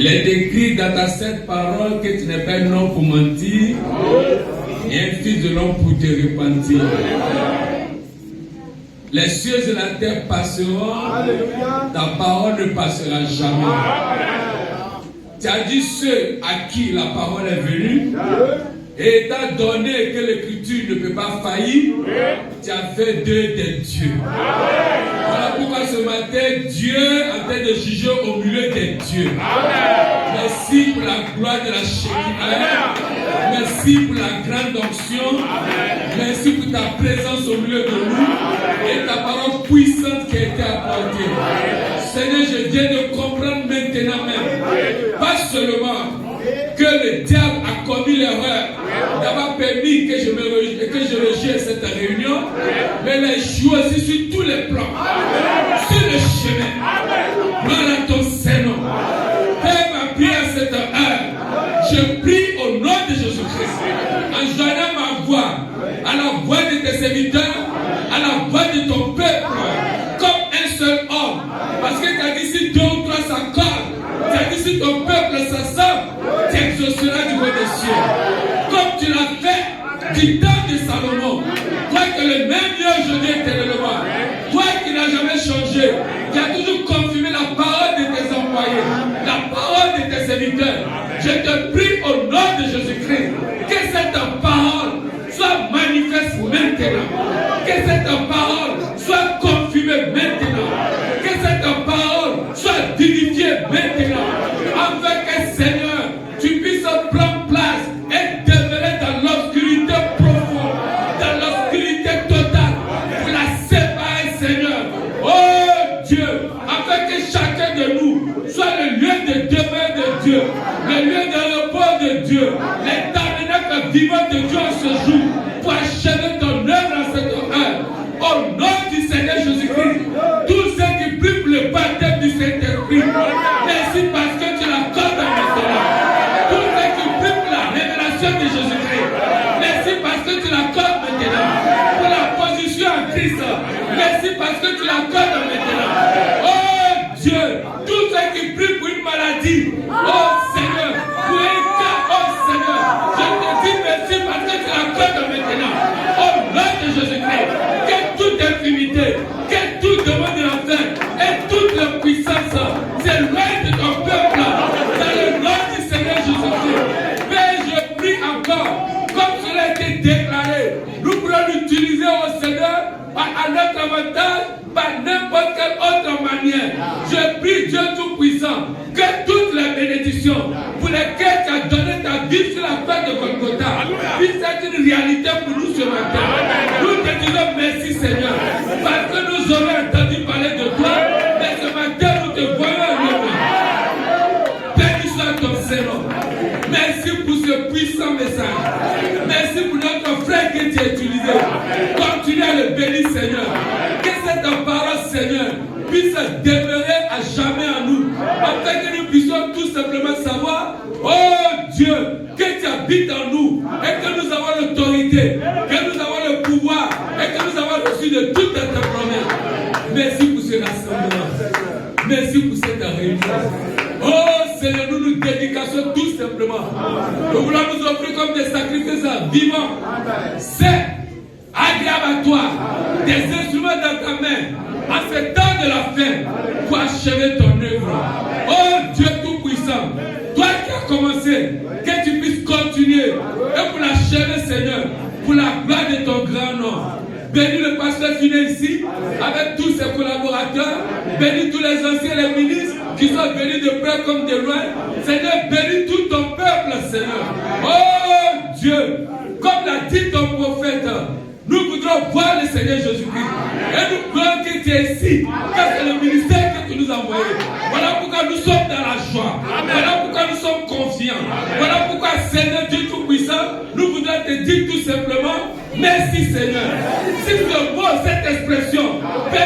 Il est écrit dans ta sainte parole que tu n'es pas un homme pour mentir et un fils de l'homme pour te repentir. Les cieux et la terre passeront, ta parole ne passera jamais. Tu as dit ceux à qui la parole est venue, et étant donné que l'écriture ne peut pas faillir, tu as fait d'eux des dieux. Voilà pourquoi ce matin, Dieu est en train de juger au milieu des dieux. Merci pour la gloire de la Shekinah. Merci pour la grande onction. Merci pour ta présence au milieu de nous et ta parole puissante qui a été apportée. Seigneur, je viens de comprendre maintenant même, pas seulement que le diable a commis l'erreur d'avoir permis que je rejette cette réunion, mais il a joué aussi sur tous les plans, sur le chemin. Gloire à ton Seigneur. Père, ma prière à cette heure, je prie au nom de Jésus-Christ, en joignant ma voix à la voix de tes serviteurs, à la voix de ton peuple, comme un seul homme. Parce que tu as dit si 2 ou 3 s'accordent, tu as dit si ton peuple s'assemble, tu exauceras du haut des cieux. du temps de Salomon. Toi qui es le même Dieu aujourd'hui éternellement. Toi qui n'as jamais changé, qui as toujours confirmé la parole de tes employés, la parole de tes serviteurs. Je te prie au nom de Jésus-Christ que cette parole soit manifeste maintenant. Que cette parole soit confirmée maintenant. Que cette parole soit vivifiée maintenant. Afin que Seigneur, tu puisses prendre place et demeurer dans l'obscurité profonde, dans l'obscurité totale, pour la séparer, Seigneur. Oh Dieu, afin que chacun de nous soit le lieu de demeure de Dieu, le lieu de repos de Dieu, les tabernacles vivants de Dieu en ce jour, pour achever ton œuvre en cette heure. Au nom du Seigneur Jésus-Christ, tous ceux qui prient pour le baptême du Saint-Esprit, merci parce que tu l'accordes maintenant. Tous ceux qui prient pour la révélation de Jésus-Christ, merci parce que tu l'accordes maintenant. Pour la position en Christ, merci parce que tu l'accordes maintenant. Oh Dieu, tous ceux qui prient pour une maladie, oh Seigneur, pour un cas, oh Seigneur, je te dis merci parce que tu l'accordes maintenant. Au nom de Jésus-Christ, que toute infimité, que toute demande de la fin et toute la puissance s'éloigne de ton peuple dans le nom du Seigneur Jésus-Christ. Mais je prie encore, comme cela a été déclaré, nous pourrons l'utiliser au Seigneur à notre avantage par n'importe quelle autre manière. Je prie Dieu Tout-Puissant que toutes les bénédictions pour lesquelles tu as donné ta vie sur la croix de Golgotha puissent être une réalité pour nous ce matin. Nous te disons merci Seigneur parce que nous aurons entendu parler de toi, mais ce matin nous te voyons en nous. Béni soit ton Seigneur. Merci pour ce puissant message. Merci pour notre frère que tu as utilisé. Continue à le bénir Seigneur. Que cette parole Seigneur puisse demeurer à jamais en nous. Afin que nous puissions tout simplement savoir, oh Dieu, que tu habites en nous et que nous avons l'autorité, que nous avons le pouvoir et que nous avons reçu de toutes tes promesses. Merci pour ce rassemblement. Merci pour cette réunion. Oh Seigneur, nous nous dédicassons tout simplement. Nous voulons nous offrir comme des sacrifices vivants. C'est agréable à toi, des instruments dans ta main, en ce temps de la fin, pour achever ton œuvre. Oh Dieu Tout-Puissant, toi qui as commencé, que tu puisses continuer et pour l'achever, Seigneur, pour la gloire de ton grand nom. Bénis le pasteur fidèle ici, avec tous ses collaborateurs. Bénis tous les anciens, les ministres, qui sont venus de près comme de loin. Seigneur, bénis tout ton peuple, Seigneur. Oh Dieu, comme l'a dit ton prophète, nous voudrons voir le Seigneur Jésus-Christ. Et nous croyons que tu es ici, car c'est le ministère que tu nous as envoyé. Voilà pourquoi nous sommes dans la joie. Voilà pourquoi nous sommes confiants. Voilà pourquoi, Seigneur Dieu Tout-Puissant, nous voudrons te dire tout simplement, merci Seigneur. Si ce mot, cette expression, peut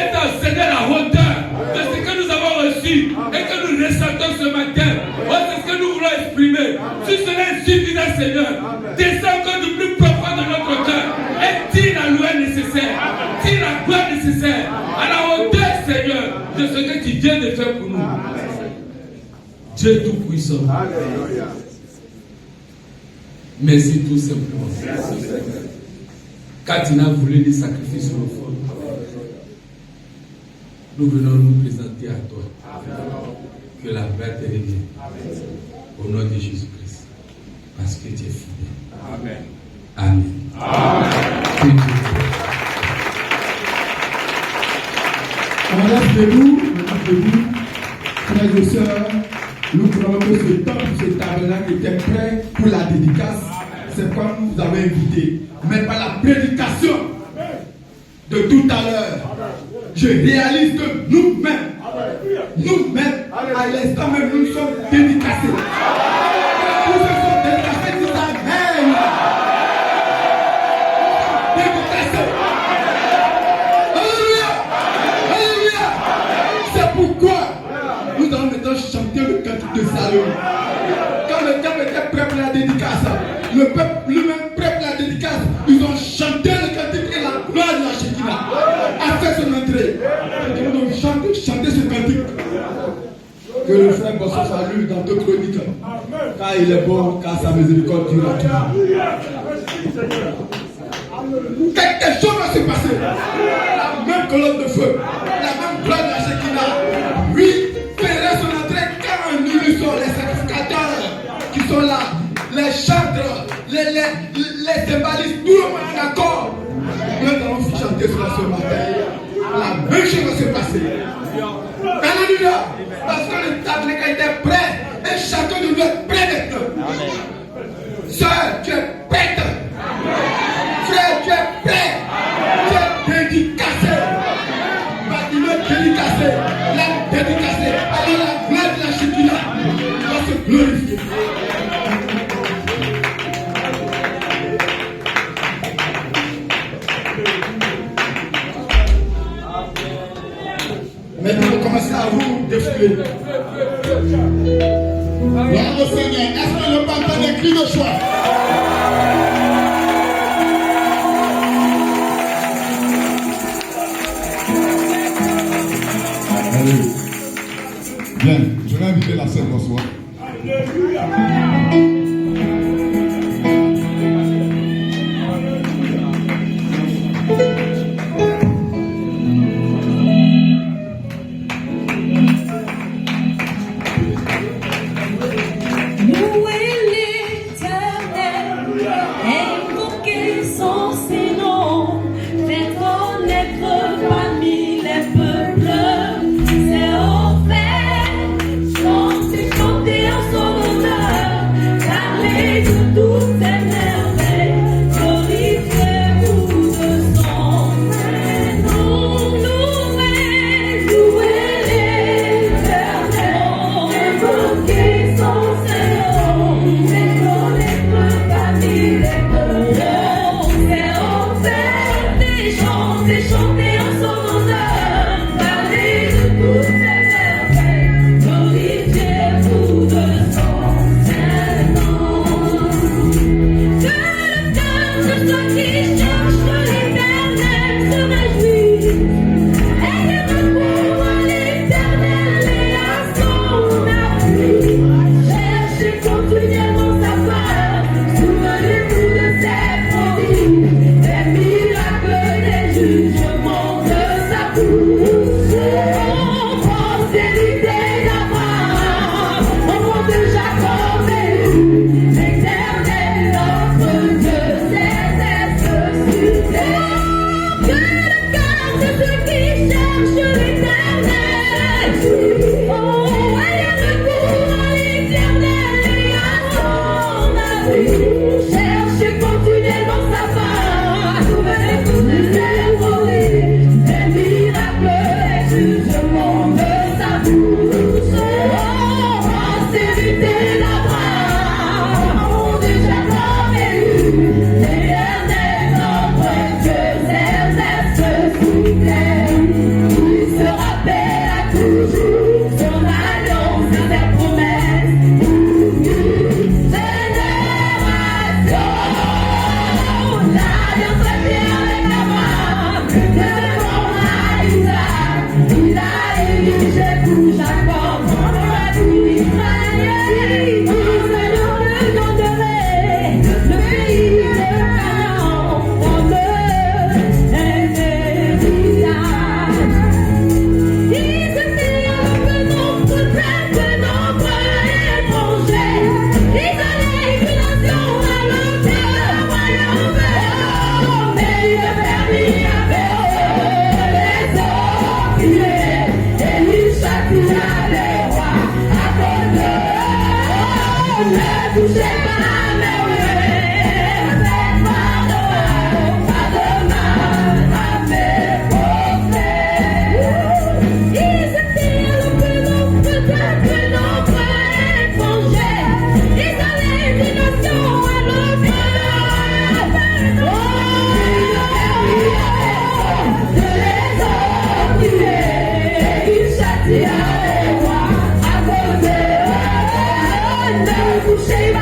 Seigneur la hauteur de ce que nous avons reçu et que nous ressentons ce matin, oh, c'est ce que nous voulons exprimer. Si cela est suffisant, Seigneur, descends encore du plus profond de notre cœur et tire la loi nécessaire, tire la gloire nécessaire à la hauteur, Seigneur, de ce que tu viens de faire pour nous. Dieu Tout-Puissant. Merci tout simplement. Quand tu n'as voulu des sacrifices sur le fond, nous venons nous présenter à toi. Que la gloire te revienne. Au nom de Jésus-Christ. Parce que tu es fidèle. Amen. Amen. Amen. On reste debout, frères et sœurs. Nous croyons que ce temple, ce tabernacle était prêt pour la dédicace. C'est comme vous avez invité. Mais par la prédication de tout à l'heure, je réalise que nous-mêmes, à l'instant même, nous sommes dédicacés. Tous ceux qui sont dédicacés, disent Amen. Dédicacés. Alléluia. Alléluia. C'est pourquoi nous allons maintenant chanter le cantique de Salomon. Quand le temple était prêt pour la dédicace, le peuple lui-même prêt pour la dédicace, ils ont chanté le cantique et la gloire de la Shekinah a fait son entrée. Nous devons chanter ce cantique. Que le frère Bosso salue dans 2 Chroniques. Car il est bon, car sa miséricorde dure à toujours. Quelque chose va se passer. La même colonne de feu, la même gloire de la Shekinah. Oui, ferait son entrée quand nous sommes les sacrificateurs qui sont là, les chantres, les cymbalistes, tout le monde est d'accord. Nous allons chanter cela ce matin. La même chose va se passer. Alléluia. Parce que le tabernacle était prêt et chacun de nous est prêt maintenant. Sœur, tu es prête. Frère, tu es prêt. Tu es dédicacé. Bâtiment dédicacé. L'âme dédicacée. Alors la gloire de la Shekinah va se glorifier. Maintenant, vous commencez à vous défouler. Gloire au Seigneur. Est-ce que le bâton des cris de joie? Allez. Bien, je vais inviter la scène bonsoir. Shame,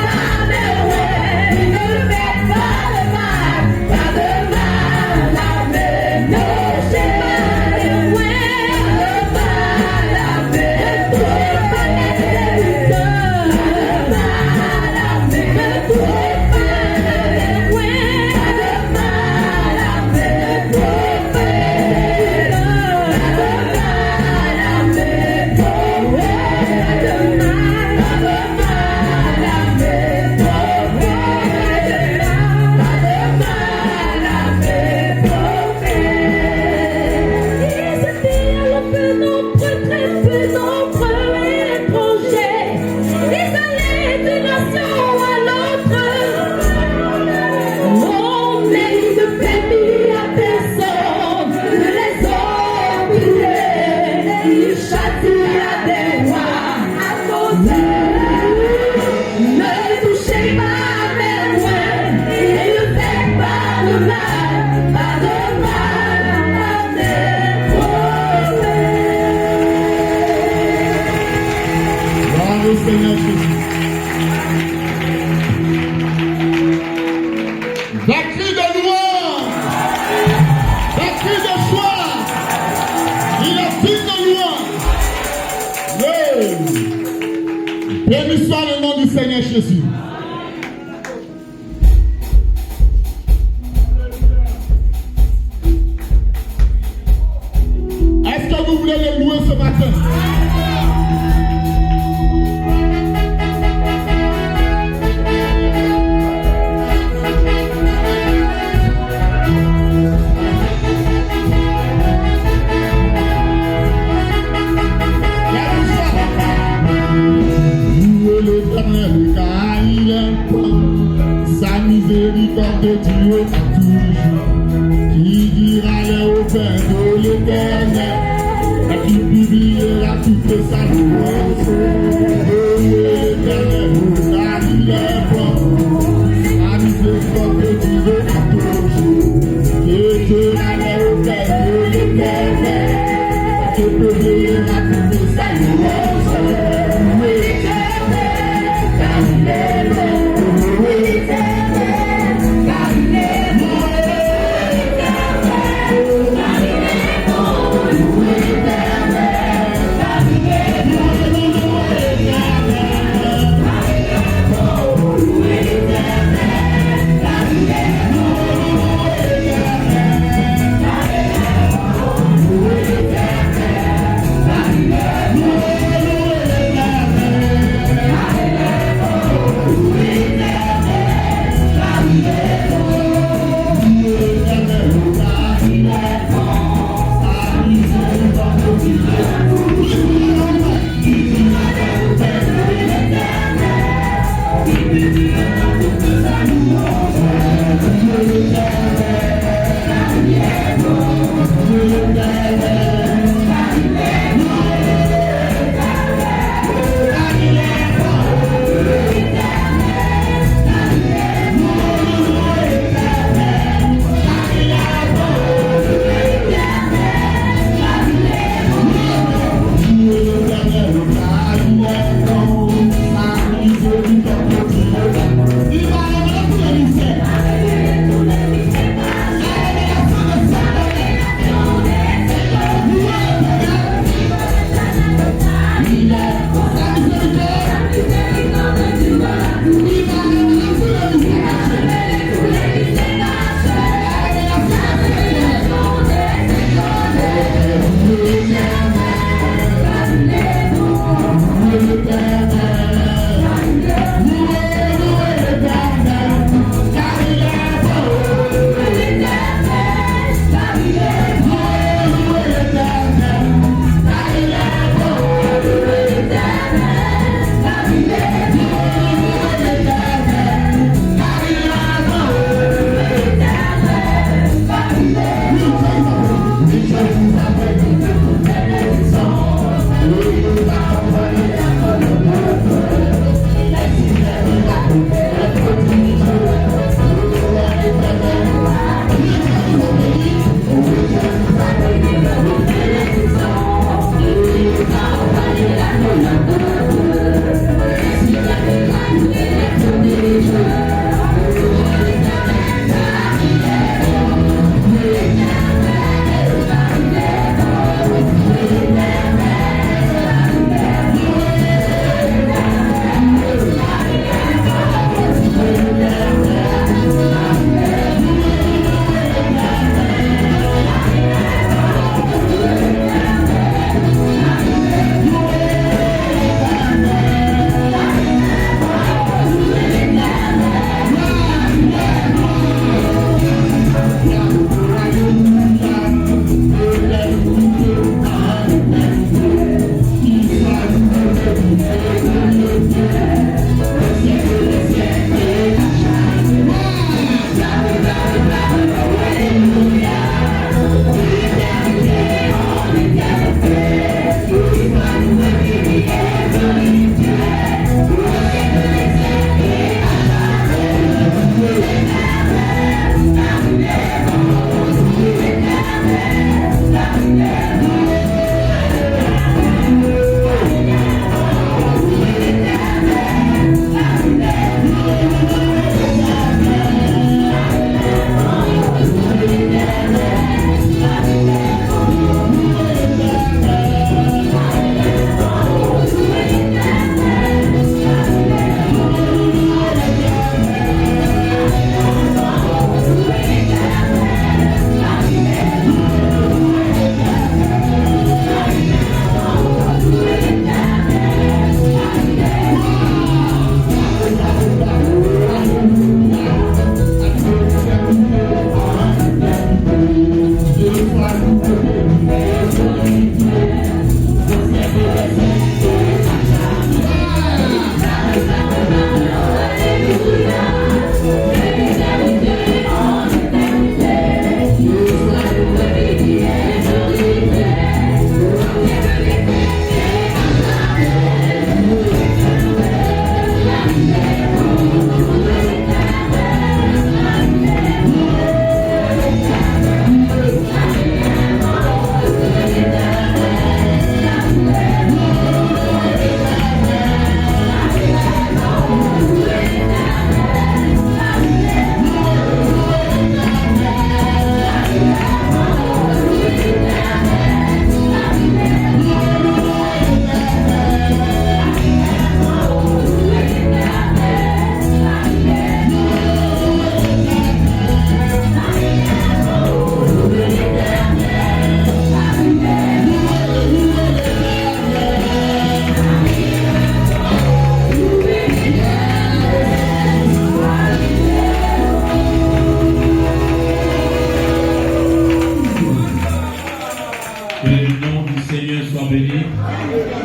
véritable Dieu à tous les jours.